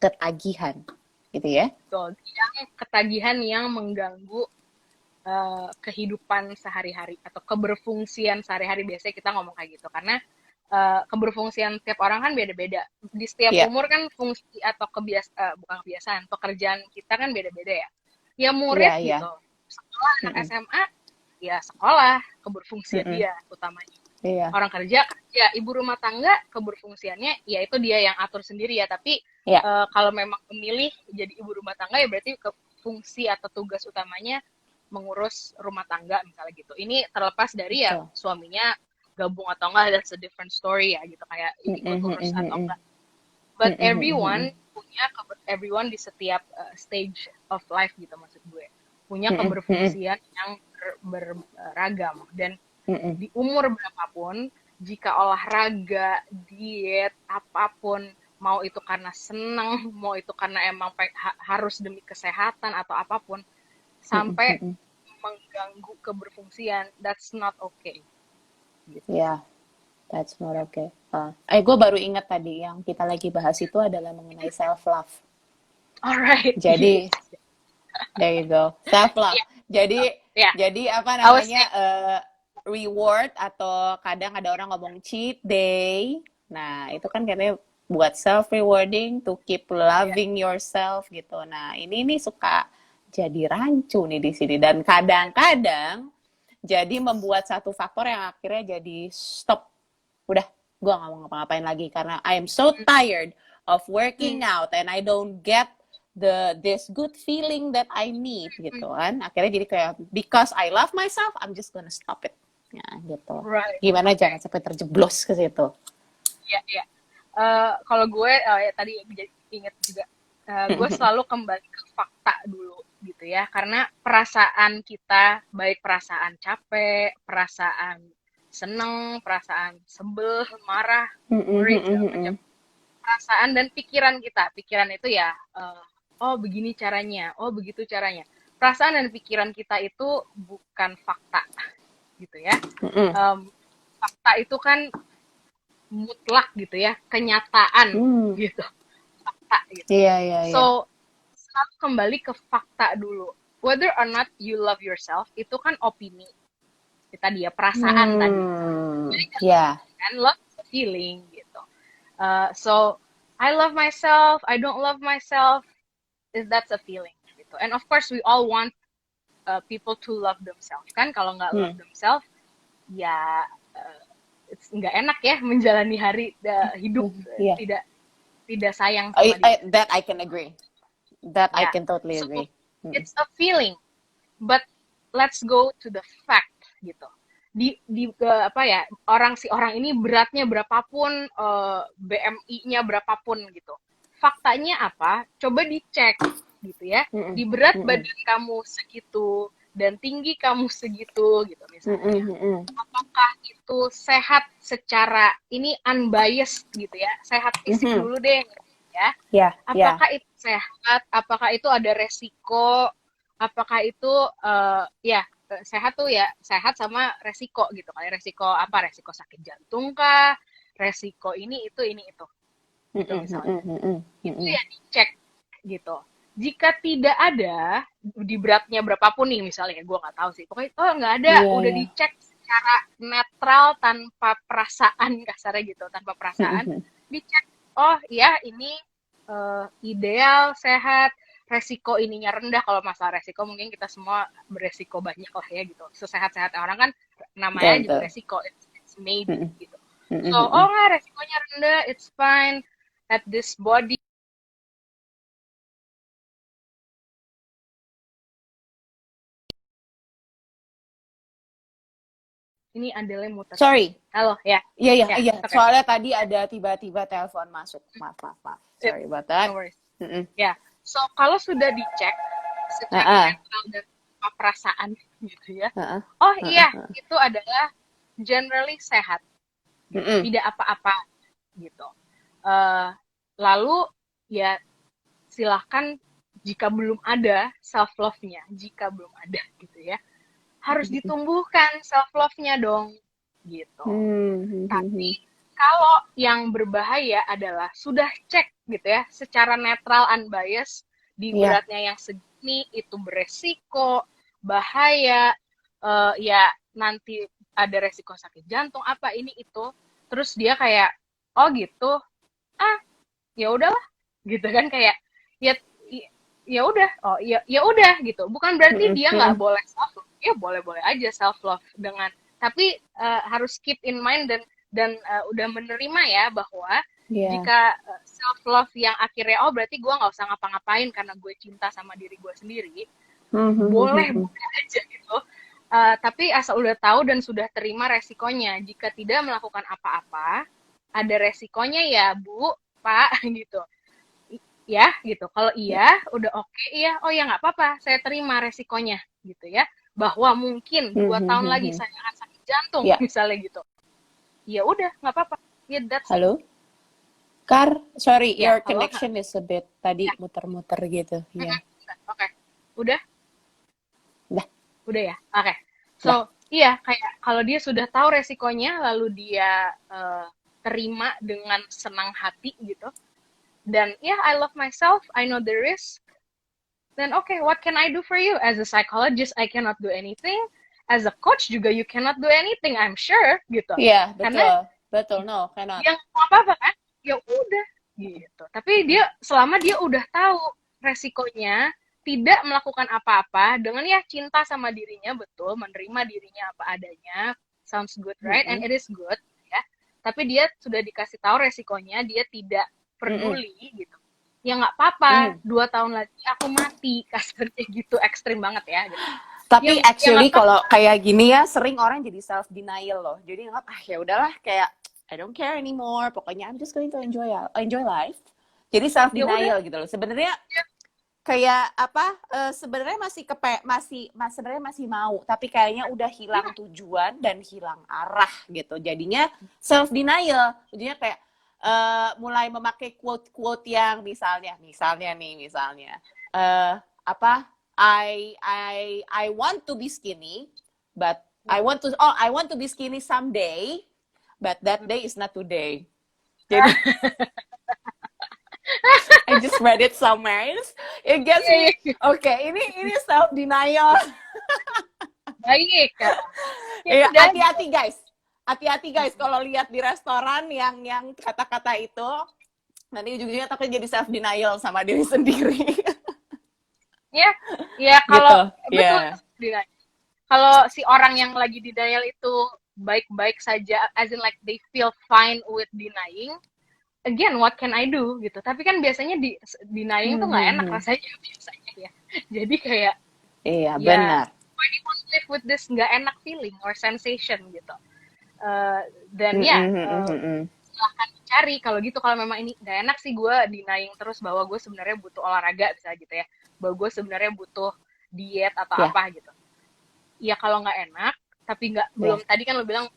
ketagihan, gitu ya. Betul. Yang ketagihan yang mengganggu kehidupan sehari-hari atau keberfungsian sehari-hari, biasanya kita ngomong kayak gitu, karena keberfungsian tiap orang kan beda-beda. Di setiap umur kan fungsi atau bukan kebiasaan, pekerjaan kita kan beda-beda ya. Ya murid gitu. Sekolah anak SMA, ya sekolah, keberfungsian dia utamanya. Orang kerja, ibu rumah tangga, keberfungsiannya ya itu dia yang atur sendiri ya. Tapi kalau memang memilih jadi ibu rumah tangga, ya berarti fungsi atau tugas utamanya mengurus rumah tangga misalnya gitu. Ini terlepas dari ya suaminya gabung atau enggak, that's a different story ya gitu, kayak ikut urus atau enggak. But everyone everyone di setiap stage of life gitu, maksud gue punya keberfungsian yang beragam, dan di umur berapapun, jika olahraga, diet, apapun, mau itu karena senang, mau itu karena emang harus demi kesehatan atau apapun, sampai mengganggu keberfungsian, that's not okay. Gitu. Ya, That's not okay. Gue baru ingat tadi yang kita lagi bahas itu adalah mengenai self love. Alright. Jadi there you go, self love. Jadi Yeah. apa namanya, reward, atau kadang ada orang ngomong cheat day. Nah itu kan katanya buat self rewarding, to keep loving yourself gitu. Nah ini suka jadi rancu nih di sini, dan kadang-kadang jadi membuat satu faktor yang akhirnya jadi stop, udah gue nggak mau ngapa-ngapain lagi karena I am so tired of working out and I don't get this good feeling that I need gitu kan. Akhirnya jadi kayak, because I love myself, I'm just gonna stop it. Nah gitu. Right. Gimana jangan sampai terjeblos ke situ. Iya. Kalau gue ya tadi inget juga, gue selalu kembali ke fakta dulu gitu ya, karena perasaan kita, baik perasaan capek, perasaan seneng, perasaan sebel, marah, worry, segala macam, perasaan dan pikiran itu ya, oh begini caranya, oh begitu caranya. Perasaan dan pikiran kita itu bukan fakta gitu ya. Fakta itu kan mutlak gitu ya, kenyataan gitu, fakta gitu. Iya. So selalu kembali ke fakta dulu. Whether or not you love yourself itu kan opini kita, dia perasaan tadi. And love is a feeling gitu. So I love myself, I don't love myself, that's a feeling gitu. And of course we all want people to love themselves kan. Kalau nggak love themselves ya nggak enak ya menjalani hari hidup tidak sayang sama diri. That I can agree. I can totally agree. It's a feeling, but let's go to the fact gitu. Di apa ya, orang ini beratnya berapapun, BMI-nya berapapun gitu. Faktanya apa? Coba dicek gitu ya. Di berat badan kamu segitu dan tinggi kamu segitu gitu misalnya. Apakah itu sehat secara ini unbiased gitu ya? Sehat fisik dulu deh ya. Apakah itu sehat? Apakah itu ada resiko? Apakah itu sehat tuh ya, sehat sama resiko gitu. Kayak resiko apa? Resiko sakit jantung kah? Resiko ini itu. Gitu misalnya. Itu ya dicek gitu. Jika tidak ada, di beratnya berapapun nih misalnya, gue nggak tahu sih. Pokoknya nggak ada, udah dicek secara netral tanpa perasaan, kasarnya gitu, tanpa perasaan. Dicek, oh ya ini ideal, sehat, resiko ininya rendah. Kalau masalah resiko mungkin kita semua beresiko banyak lah ya gitu. Sesehat-sehat orang kan namanya juga resiko, it's maybe gitu. So, nggak, resikonya rendah, it's fine at this body. Ini Andele muter. Sorry. Halo, ya. Iya. Okay. Soalnya tadi ada tiba-tiba telepon masuk. Maaf. Sorry about that. No worries. Ya. So, kalau sudah dicek secara netral dan perasaan gitu ya. Itu adalah generally sehat. Gitu. Tidak apa-apa gitu. Lalu ya silahkan, jika belum ada self love-nya, gitu ya, harus ditumbuhkan self love-nya dong gitu. Tapi kalau yang berbahaya adalah sudah cek gitu ya, secara netral unbiased, di beratnya yang segini itu beresiko, bahaya, ya nanti ada resiko sakit jantung apa ini itu, terus dia kayak gitu, ya udahlah gitu kan, kayak ya udah, ya udah gitu. Bukan berarti dia nggak boleh self love, ya boleh aja self love dengan, tapi harus keep in mind dan udah menerima ya bahwa jika self love yang akhirnya berarti gue nggak usah ngapa-ngapain karena gue cinta sama diri gue sendiri, boleh aja gitu. Tapi asal udah tahu dan sudah terima resikonya. Jika tidak melakukan apa-apa, ada resikonya ya Bu, Pak gitu. Ya gitu. Kalau udah oke, ya nggak apa-apa, saya terima resikonya gitu ya. Bahwa mungkin 2 tahun lagi saya akan sakit jantung misalnya gitu. Ya udah, nggak apa-apa. Ya that's Halo? Kar, sorry, your connection is a bit tadi muter-muter gitu. Oke. Udah? Udah. Udah ya? Oke. So, Iya, kayak kalau dia sudah tahu resikonya, lalu dia terima dengan senang hati gitu. Dan yeah, I love myself, I know the risk. Then okay, what can I do for you? As a psychologist, I cannot do anything. As a coach juga you cannot do anything, I'm sure gitu. Iya, Karena betul. Betul, no, cannot. dia nggak apa-apa kan, ya udah gitu. Tapi dia selama dia udah tahu resikonya, tidak melakukan apa-apa dengan ya cinta sama dirinya, betul, menerima dirinya apa adanya, sounds good, right? And Mm-mm. it is good, ya. Tapi dia sudah dikasih tahu resikonya, dia tidak Mm-mm. peduli gitu. Ya nggak apa-apa, Mm. 2 tahun lagi aku mati, kasarnya gitu, ekstrim banget ya. Gitu. Tapi Ya nggak actually kalau apa-apa. kayak gini ya sering orang jadi self denial loh. Jadi nggak ya udahlah kayak I don't care anymore. Pokoknya I'm just going to enjoy life. Jadi self Ya udah, denial gitu loh. Sebenarnya kayak apa? Sebenarnya masih sebenarnya masih mau, tapi kayaknya udah hilang ya, tujuan dan hilang arah gitu. Jadinya self denial. Jadinya kayak mulai memakai quote-quote yang misalnya apa I want to be skinny, but I want to be skinny someday, but that day is not today. Jadi I just read it somewhere. It gets me. Okay, ini self denial. baik kan. Ya Ya, udah, hati-hati guys. Hati-hati guys kalau lihat di restoran yang kata-kata itu nanti ujung-ujungnya takut jadi self denial sama diri sendiri. ya, ya Gitu. kalau Ya. betul Yeah. denial. Kalau si orang yang lagi denial itu baik-baik saja, as in like they feel fine with denying, again what can I do gitu. Tapi kan biasanya denying tuh nggak enak Mm-hmm. rasanya biasanya ya. Jadi kayak Iya, ya benar. why do you want to live with this nggak enak feeling or sensation gitu. Dan ya Mm-mm. silahkan cari kalau gitu, kalau memang ini nggak enak sih gue denying terus bahwa gue sebenarnya butuh olahraga bisa gitu ya, bahwa gue sebenarnya butuh diet atau Ya, apa gitu. Ya kalau nggak enak tapi nggak, belum, ya. tadi kan lo bilang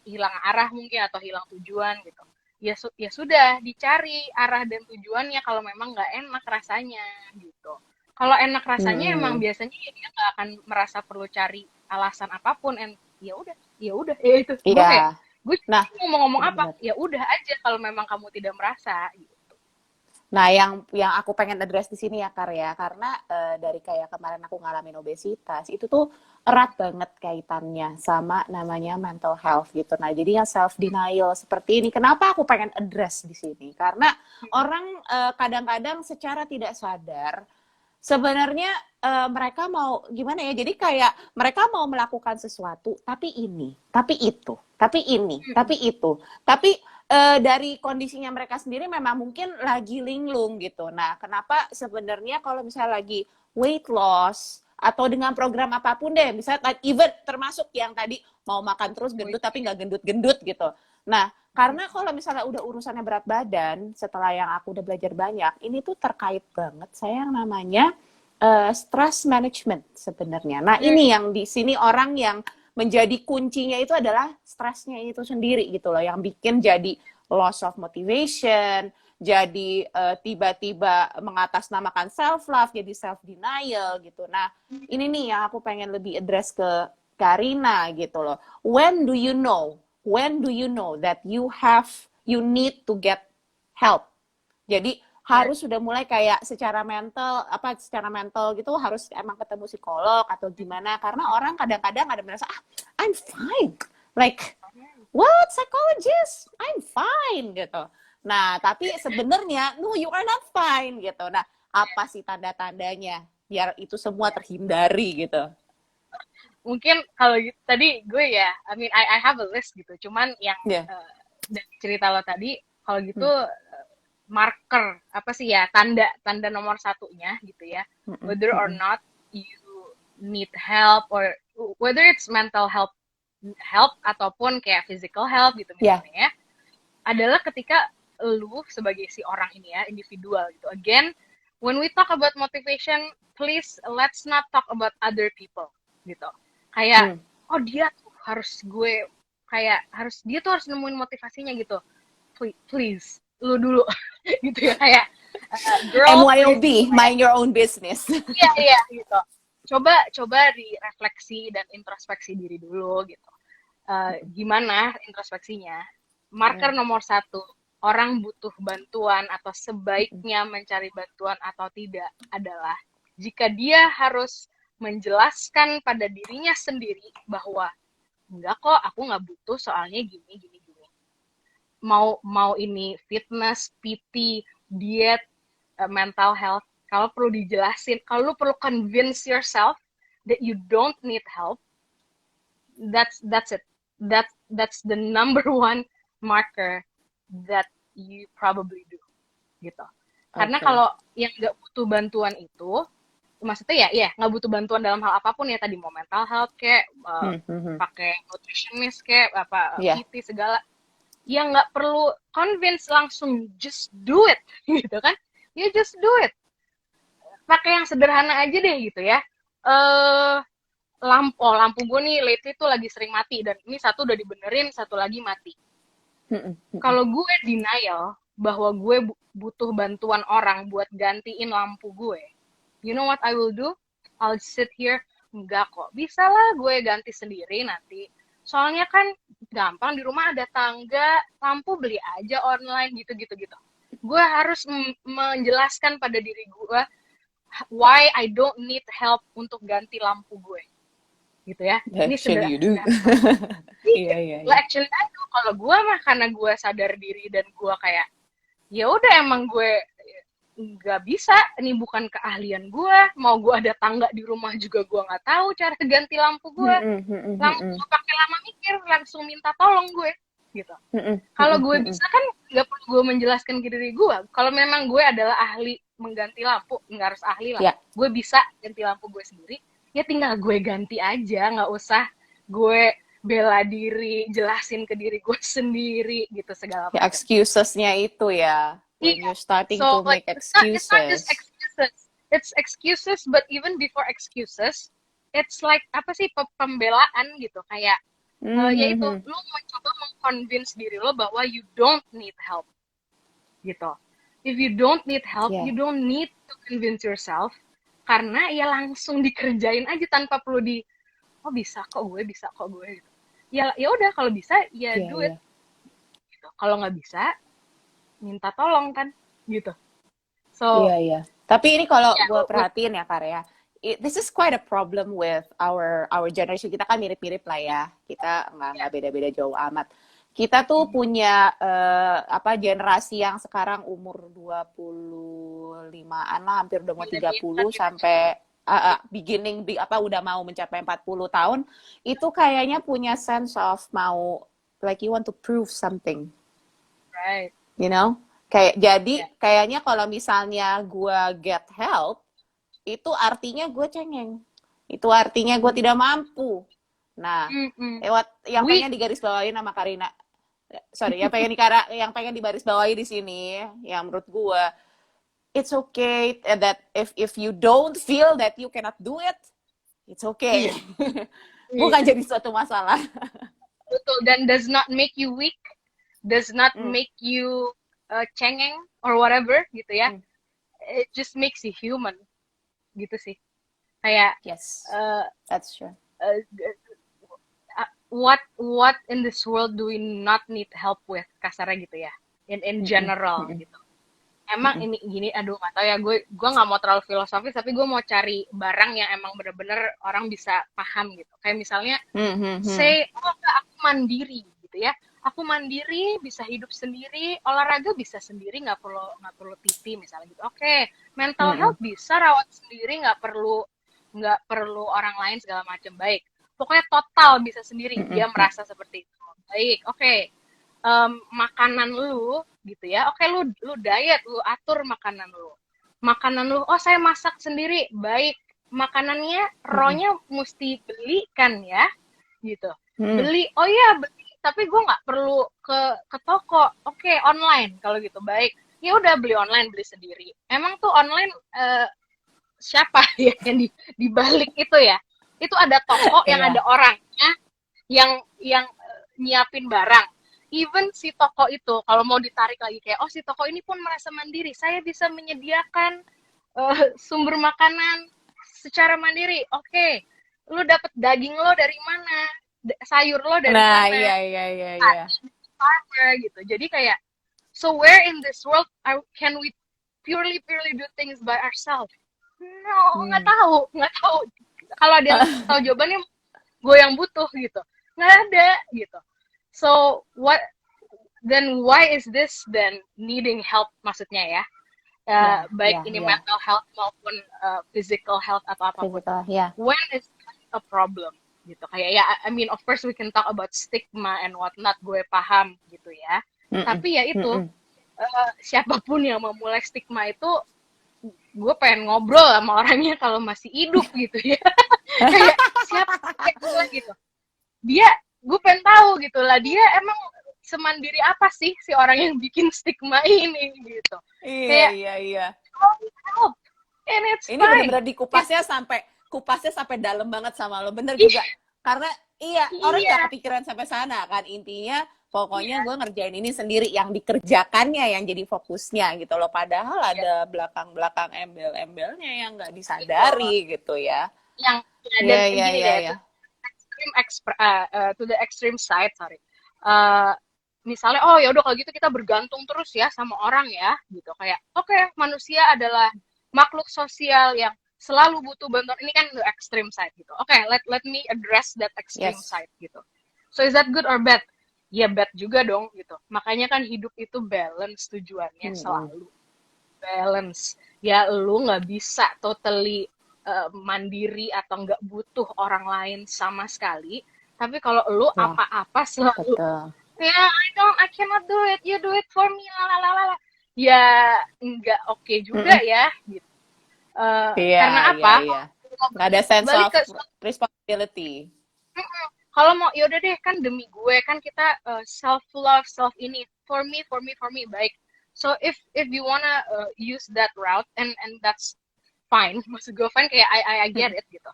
hilang arah mungkin atau hilang tujuan gitu, ya ya sudah dicari arah dan tujuannya kalau memang nggak enak rasanya gitu. Kalau enak rasanya emang Mm-mm. biasanya ya dia nggak akan merasa perlu cari alasan apapun, and ya udah ya itu gue kayak Iya. gue Nah, mau ngomong apa, benar. ya udah aja kalau memang kamu tidak merasa gitu. Nah, yang aku pengen address di sini ya, Kar ya, karena dari kayak kemarin aku ngalamin obesitas, itu tuh erat banget kaitannya sama namanya mental health gitu. Nah, jadi yang self denial seperti ini, kenapa aku pengen address di sini? Karena orang kadang-kadang secara tidak sadar sebenarnya mereka mau gimana ya? Jadi kayak mereka mau melakukan sesuatu, tapi ini, tapi itu, tapi ini, tapi itu, tapi dari kondisinya mereka sendiri memang mungkin lagi linglung gitu. Nah, kenapa sebenarnya kalau misalnya lagi weight loss atau dengan program apapun deh, misalnya even termasuk yang tadi mau makan terus gendut tapi nggak gendut-gendut gitu. Nah, karena kalau misalnya udah urusannya berat badan, setelah yang aku udah belajar banyak, ini tuh terkait banget saya yang namanya stress management sebenarnya. Nah, ini yang di sini orang yang menjadi kuncinya itu adalah stresnya itu sendiri gitu loh, yang bikin jadi loss of motivation, jadi tiba-tiba mengatasnamakan self love, jadi self denial gitu. Nah, ini nih yang aku pengen lebih address ke Karina gitu loh. When do you know? When do you know that you need to get help? Jadi harus sudah mulai kayak secara mental gitu harus emang ketemu psikolog atau gimana, karena orang kadang-kadang ada merasa I'm fine, like what psychologist, I'm fine gitu. Nah tapi sebenarnya no, you are not fine gitu. Nah apa sih tanda-tandanya biar itu semua terhindari gitu? Mungkin kalau gitu, tadi gue ya, I mean I have a list gitu, cuman yang Ya. Yeah. dari cerita lo tadi, kalau gitu Hmm. marker apa sih ya, tanda tanda nomor satunya gitu ya, whether or Mm-mm. not you need help, or whether it's mental help ataupun kayak physical help gitu Ya. misalnya ya, adalah ketika lu sebagai si orang ini ya, individual gitu. Again, when we talk about motivation, please let's not talk about other people gitu. Kayak Hmm. oh dia tuh harus gue kayak harus dia tuh harus nemuin motivasinya gitu. Please lu dulu gitu ya, kayak girl please, MYOB, mind your own business. iya iya gitu. coba direfleksi dan introspeksi diri dulu gitu. Gimana introspeksinya? Marker nomor 1, orang butuh bantuan atau sebaiknya mencari bantuan atau tidak adalah jika dia harus menjelaskan pada dirinya sendiri bahwa enggak kok, aku nggak butuh soalnya gini gini gini. Mau ini fitness, PT, diet, mental health, kalau perlu dijelasin, kalau lu perlu convince yourself that you don't need help, that's it. That's the number one marker that you probably do gitu. Karena kalau yang nggak butuh bantuan itu, maksudnya ya nggak butuh bantuan dalam hal apapun ya, tadi mau mental health kayak pakai nutritionist kayak apa PT segala, yang nggak perlu convince, langsung just do it gitu kan, you just do it. Pakai yang sederhana aja deh gitu ya. Lampu gue nih lately tuh lagi sering mati, dan ini satu udah dibenerin, satu lagi mati. Kalau gue denial bahwa gue butuh bantuan orang buat gantiin lampu gue, you know what I will do? I'll sit here, enggak kok, bisa lah gue ganti sendiri nanti. Soalnya kan gampang, di rumah ada tangga, lampu beli aja online gitu. Gue harus menjelaskan pada diri gue why I don't need help untuk ganti lampu gue. Gitu ya. Actually you do. Iya. Actually I do. Kalau gue mah karena gue sadar diri dan gue kayak ya udah, emang gue nggak bisa, ini bukan keahlian gue. Mau gue ada tangga di rumah juga gue nggak tahu cara ganti lampu gue. Lampu pakai lama mikir, langsung minta tolong gue gitu. Kalau gue bisa kan nggak perlu gue menjelaskan ke diri gue. Kalau memang gue adalah ahli mengganti lampu, nggak harus ahli lah. Gue bisa ganti lampu gue sendiri. Ya tinggal gue ganti aja, nggak usah gue bela diri, jelasin ke diri gue sendiri gitu segala macam. Excusesnya itu ya. When you're starting to make excuses. It's not just excuses. It's excuses, but even before excuses, it's like apa sih, pembelaan gitu, kayak yaitu lu mencoba meng-convince diri lo bahwa you don't need help gitu. If you don't need help, you don't need to convince yourself, karena ya langsung dikerjain aja tanpa perlu bisa kok gue gitu. Ya udah, kalau bisa ya do it. Gitu. Kalau nggak bisa, minta tolong kan gitu. So Tapi ini kalau gue perhatiin ya Karya, this is quite a problem with our generation. Kita kan mirip-mirip lah ya. Kita nggak beda-beda jauh amat. Kita tuh punya generasi yang sekarang umur 25-an lah, hampir udah mau 30 sampai udah mau mencapai 40 tahun. Itu kayaknya punya sense of mau, like you want to prove something. Right. You know? Kayaknya kalau misalnya gue get help, itu artinya gue cengeng. Itu artinya gue tidak mampu. Nah, yang pengen digarisbawahi sama Karina. Sorry, yang pengen digarisbawahi di sini, yang menurut gue, it's okay that if you don't feel that you cannot do it, it's okay. Bukan jadi suatu masalah. Betul, dan does not make you weak, does not make you cengeng or whatever gitu ya. It just makes you human. Gitu sih. Kayak that's true. What in this world do we not need help with, kasarnya gitu ya, in general gitu. Emang ini gini, aduh nggak tahu ya, gue nggak mau terlalu filosofis, tapi gue mau cari barang yang emang bener-bener orang bisa paham gitu. Kayak misalnya say aku mandiri gitu ya, aku mandiri, bisa hidup sendiri, olahraga bisa sendiri, nggak perlu PT misalnya gitu. Oke, mental health bisa rawat sendiri, nggak perlu orang lain segala macam. Baik, pokoknya total bisa sendiri. Dia merasa seperti itu. Baik, oke. Makanan lu gitu ya. Oke, lu diet, lu atur makanan lu. Oh, saya masak sendiri. Baik, makanannya raw-nya mesti beli kan ya. Gitu. Beli. Oh iya, beli. Tapi gue nggak perlu ke toko. Oke, online kalau gitu. Baik. Ya udah, beli online, beli sendiri. Emang tuh online siapa ya yang di balik itu ya? Itu ada toko yang ada orangnya yang nyiapin barang. Even si toko itu kalau mau ditarik lagi kayak, oh si toko ini pun merasa mandiri, saya bisa menyediakan sumber makanan secara mandiri. Oke, lu dapet daging lo dari mana? Sayur lo dari Nah, mana? iya. Farmer gitu. Jadi kayak, so where in this world can we purely do things by ourselves? No, nggak tahu. Kalau ada yang tahu jawabannya, gue yang butuh gitu. Nggak ada gitu. So what? Then why is this then needing help maksudnya ya? Baik ini mental health maupun physical health atau apapun. When is a problem gitu? Kayak ya, I mean of course we can talk about stigma and whatnot. Gue paham gitu ya. Tapi ya itu siapapun yang memulai stigma itu, gue pengen ngobrol sama orangnya kalau masih hidup gitu ya. Kayak siapa gitu. Gue pengen tahu gitu lah, dia emang semandiri apa sih si orang yang bikin stigma ini gitu. Iya. Oh, and it's ini fine. benar-benar dikupasnya sampai dalam banget sama lo, bener juga. Karena orang nggak kepikiran sampai sana kan, intinya pokoknya gue ngerjain ini sendiri, yang dikerjakannya yang jadi fokusnya gitu loh. Padahal ada belakang embel-embelnya yang nggak disadari gitu ya. Yang Iya. To the extreme side, sorry. Misalnya, oh ya udah kalau gitu kita bergantung terus ya sama orang ya, gitu. Kayak, oke, manusia adalah makhluk sosial yang selalu butuh bantuan. Ini kan the extreme side gitu. Oke, let me address that extreme side gitu. So is that good or bad? Ya bad juga dong gitu. Makanya kan hidup itu balance tujuannya, selalu balance. Ya lu nggak bisa totally mandiri atau nggak butuh orang lain sama sekali. Tapi kalau lu apa-apa selalu I cannot do it, you do it for me, lalalala. Ya nggak oke juga ya gitu. Karena apa? Nggak ada sense of responsibility. Kalau mau yaudah deh, kan demi gue, kan kita self love, self ini for me baik. So if you wanna use that route and that's fine, maksud gue fine, kayak I get it gitu.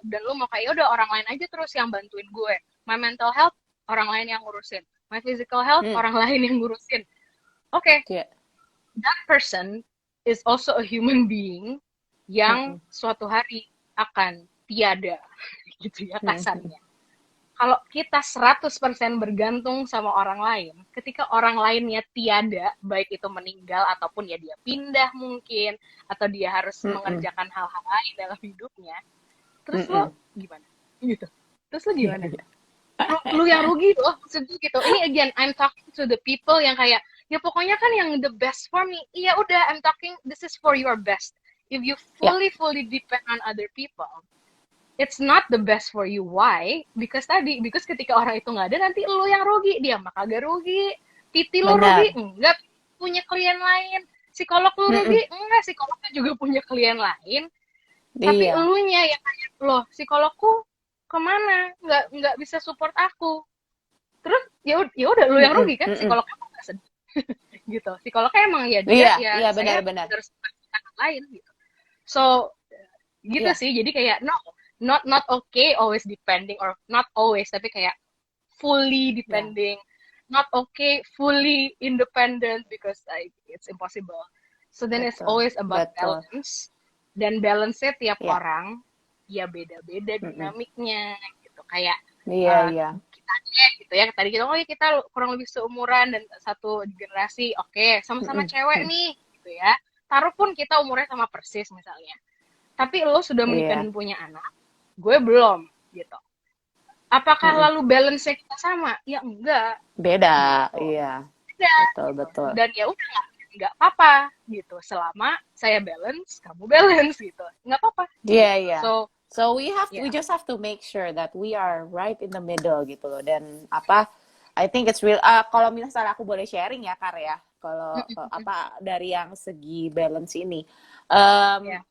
Dan lu mau kayak udah orang lain aja terus yang bantuin gue. My mental health orang lain yang ngurusin, my physical health orang lain yang ngurusin. Oke. That person is also a human being yang suatu hari akan tiada gitu ya kasarnya. Kalau kita 100% bergantung sama orang lain, ketika orang lainnya tiada, baik itu meninggal ataupun ya dia pindah mungkin, atau dia harus mengerjakan hal-hal lain dalam hidupnya, terus lo gimana? Gitu. Terus lo gimana? Lu yang rugi loh, maksud gue gitu. Ini again, I'm talking to the people yang kayak, ya pokoknya kan yang the best for me. Iya udah, I'm talking, this is for your best. If you fully depend on other people, it's not the best for you. Why? Because ketika orang itu nggak ada, nanti lu yang rugi, dia mah kagak rugi. Titi lu rugi, enggak punya klien lain. Psikolog lu rugi, enggak, psikolognya juga punya klien lain. Tapi elunya yang kayak, loh psikologku kemana? Nggak bisa support aku. Terus ya udah lu yang rugi kan, psikolognya nggak sedih. Gitu. Psikolognya emang ya dia benar-benar harus lain gitu. So gitu sih. Jadi kayak not okay always depending, or not always tapi kayak fully depending, not okay fully independent, because it's impossible. So then it's always about balance, dan balance-nya tiap orang ya beda-beda dinamiknya gitu. Kayak kita gitu ya, tadi kita kurang lebih seumuran dan satu generasi, oke, sama-sama cewek nih gitu ya, taruh pun kita umurnya sama persis misalnya, tapi lo sudah menikah dan punya anak, gue belum gitu. Apakah lalu balance-nya kita sama? Ya enggak. Beda. Betul. Dan ya udah nggak apa-apa gitu. Selama saya balance, kamu balance gitu. Nggak apa-apa. So we just have to make sure that we are right in the middle gitu loh. Dan I think it's real. Kalau misalnya aku boleh sharing ya, Kar ya. Kalau dari yang segi balance ini.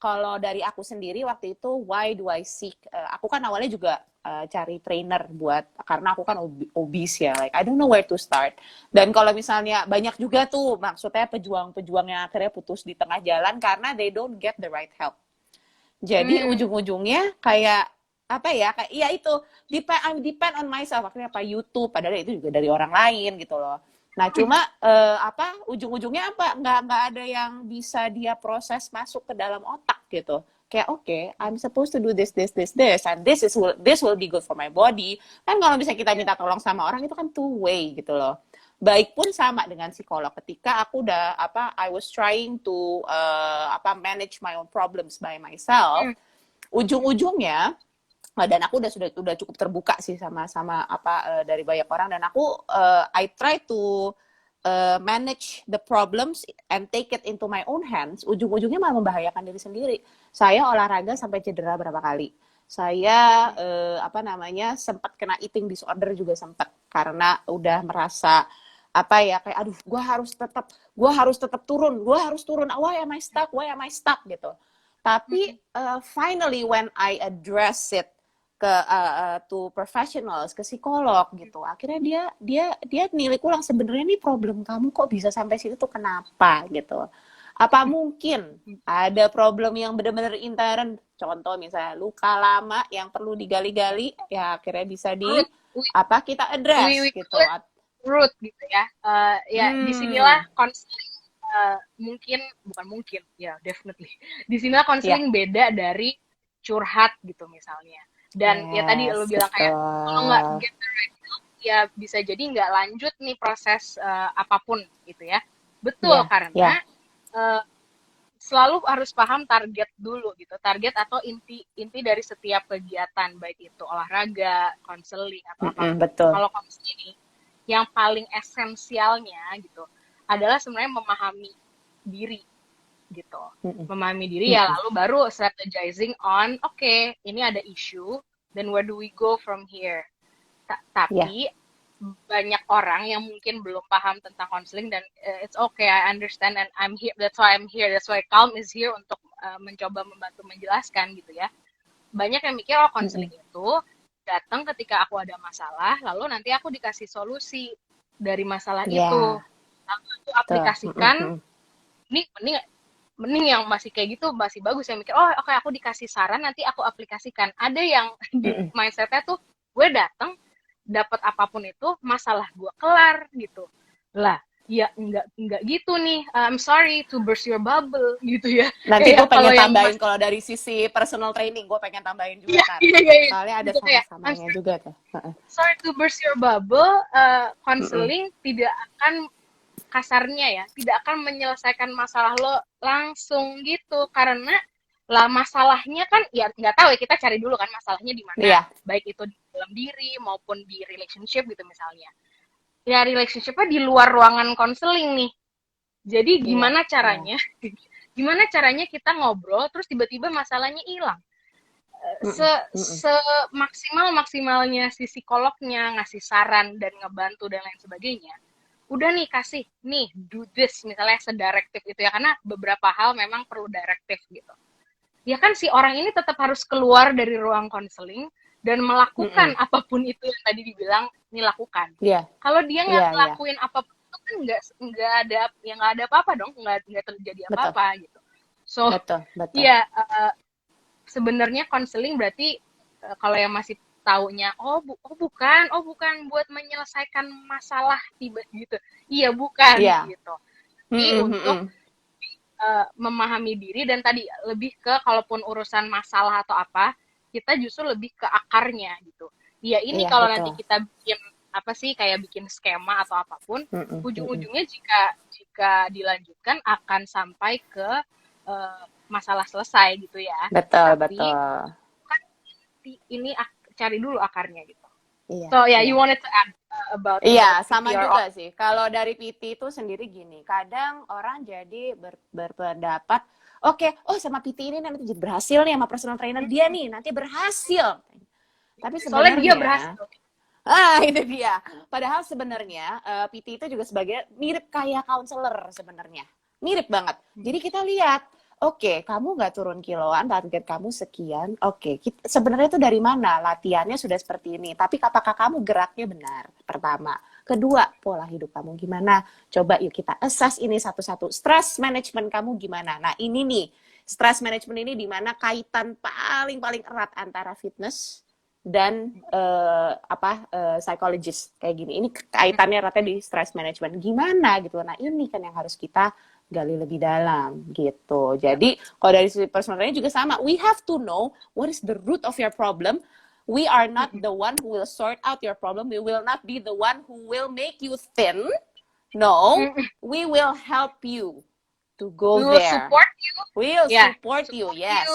Kalau dari aku sendiri waktu itu, why do I seek? Aku kan awalnya juga cari trainer karena aku kan obese ya, like I don't know where to start. Dan kalau misalnya banyak juga tuh, maksudnya pejuang-pejuang yang akhirnya putus di tengah jalan karena they don't get the right help. Jadi ujung-ujungnya kayak itu depend on myself, akhirnya YouTube, padahal itu juga dari orang lain gitu loh. Nah cuma ujung-ujungnya nggak ada yang bisa dia proses masuk ke dalam otak gitu. kayak oke, I'm supposed to do this, and this will be good for my body. Kan kalau bisa kita minta tolong sama orang itu kan two way gitu loh. Baik pun sama dengan psikolog. Ketika aku udah I was trying to manage my own problems by myself, ujung-ujungnya dan aku udah cukup terbuka sih sama dari banyak orang, dan aku I try to manage the problems and take it into my own hands. Ujung-ujungnya malah membahayakan diri sendiri. Saya olahraga sampai cedera berapa kali. Saya sempat kena eating disorder juga sempat, karena udah merasa kayak aduh gue harus tetap turun, why am I stuck gitu. Tapi finally when I address it ke to professionals, ke psikolog gitu, akhirnya dia nilik ulang, sebenarnya ini problem kamu kok bisa sampai situ tuh kenapa gitu. Apa mungkin ada problem yang benar-benar intern, contoh misalnya luka lama yang perlu digali-gali, ya akhirnya bisa kita address gitu. Root gitu ya. Disinilah konseling bukan mungkin ya definitely. Disinilah konseling beda dari curhat gitu misalnya. Dan ya tadi lo bilang kayak kalau nggak get the right help, ya bisa jadi nggak lanjut nih proses apapun gitu ya. Betul, karena selalu harus paham target dulu gitu, target atau inti dari setiap kegiatan, baik itu olahraga, konseling atau apa. Kalau konseling yang paling esensialnya gitu adalah sebenarnya memahami diri gitu. Memahami diri ya, lalu baru strategizing on ini ada issue, then where do we go from here. Tapi banyak orang yang mungkin belum paham tentang counseling, dan it's okay, I understand, and I'm here, that's why Calm is here untuk mencoba membantu menjelaskan gitu ya. Banyak yang mikir counseling itu datang ketika aku ada masalah, lalu nanti aku dikasih solusi dari masalah itu, lalu aku aplikasikan. Ini mending yang masih kayak gitu masih bagus, yang mikir aku dikasih saran nanti aku aplikasikan. Ada yang di mindsetnya tuh gue datang dapat apapun itu masalah gue kelar gitu lah. Ya enggak gitu nih. I'm sorry to burst your bubble gitu ya. Nanti gue pengen tambahin kalau dari sisi personal training, gue pengen tambahin juga kan. Soalnya ada sama-samanya juga tuh. Sorry to burst your bubble. Counseling tidak akan, kasarnya ya, tidak akan menyelesaikan masalah lo langsung gitu, karena lah masalahnya kan ya nggak tahu ya, kita cari dulu kan masalahnya di mana, baik itu di dalam diri maupun di relationship gitu misalnya. Ya relationshipnya di luar ruangan konseling nih. Jadi gimana caranya? Gimana caranya kita ngobrol terus tiba-tiba masalahnya hilang? Maksimalnya si psikolognya ngasih saran dan ngebantu dan lain sebagainya. Udah nih kasih nih do this misalnya sedirektif itu ya, karena beberapa hal memang perlu direktif gitu. Ya kan si orang ini tetap harus keluar dari ruang konseling dan melakukan apapun itu yang tadi dibilang ini lakukan. Kalau dia nggak ngelakuin apapun itu kan nggak ada apa-apa dong, nggak terjadi apa-apa gitu. So ya sebenarnya konseling berarti kalau yang masih taunya bukan buat menyelesaikan masalah tiba gitu. Iya bukan gitu. Tapi untuk memahami diri, dan tadi lebih ke kalaupun urusan masalah atau apa, kita justru lebih ke akarnya gitu. Ya ini kalau nanti kita bikin kayak bikin skema atau apapun, ujung-ujungnya jika dilanjutkan akan sampai ke masalah selesai gitu ya. Tapi kan ini cari dulu akarnya gitu. So you wanted to add about sama juga sih. Kalau dari PT itu sendiri gini, kadang orang jadi berpendapat, sama PT ini nanti jadi berhasil nih, sama personal trainer dia nih nanti berhasil. Tapi sebenarnya dia berhasil. Itu dia. Padahal sebenarnya PT itu juga sebagai mirip kayak counselor sebenarnya. Mirip banget. Jadi kita lihat, kamu nggak turun kiloan, target kamu sekian. Sebenarnya itu dari mana? Latihannya sudah seperti ini. Tapi apakah kamu geraknya benar? Pertama. Kedua, pola hidup kamu gimana? Coba yuk kita assess ini satu-satu. Stress management kamu gimana? Nah ini nih, stress management ini di mana kaitan paling erat antara fitness dan psychologist kayak gini. Ini kaitannya eratnya di stress management. Gimana gitu? Nah ini kan yang harus kita gali lebih dalam gitu. Jadi kalau dari sisi personal training juga sama, we have to know what is the root of your problem. We are not the one who will sort out your problem. We will not be the one who will make you thin. No, we will help you to We go will there. support you. We'll Yeah, support you. Yes.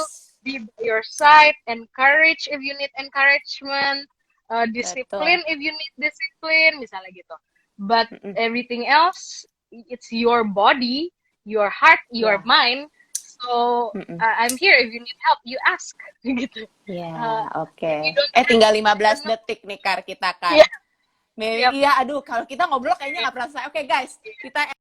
be by your side, encourage if you need encouragement, Betul. discipline if you need discipline, misalnya gitu. But Mm-mm. everything else, it's your body, your heart, your Ya. mind. So Mm-mm. I'm here if you need help, you ask gitu. Ya, If you oke. don't ask, Tinggal you don't 15 know. detik nih, Kar, kita, Yeah, Kar. yep. Iya, aduh, kalau kita ngobrol kayaknya nggak pernah selesai. Oke, guys, kita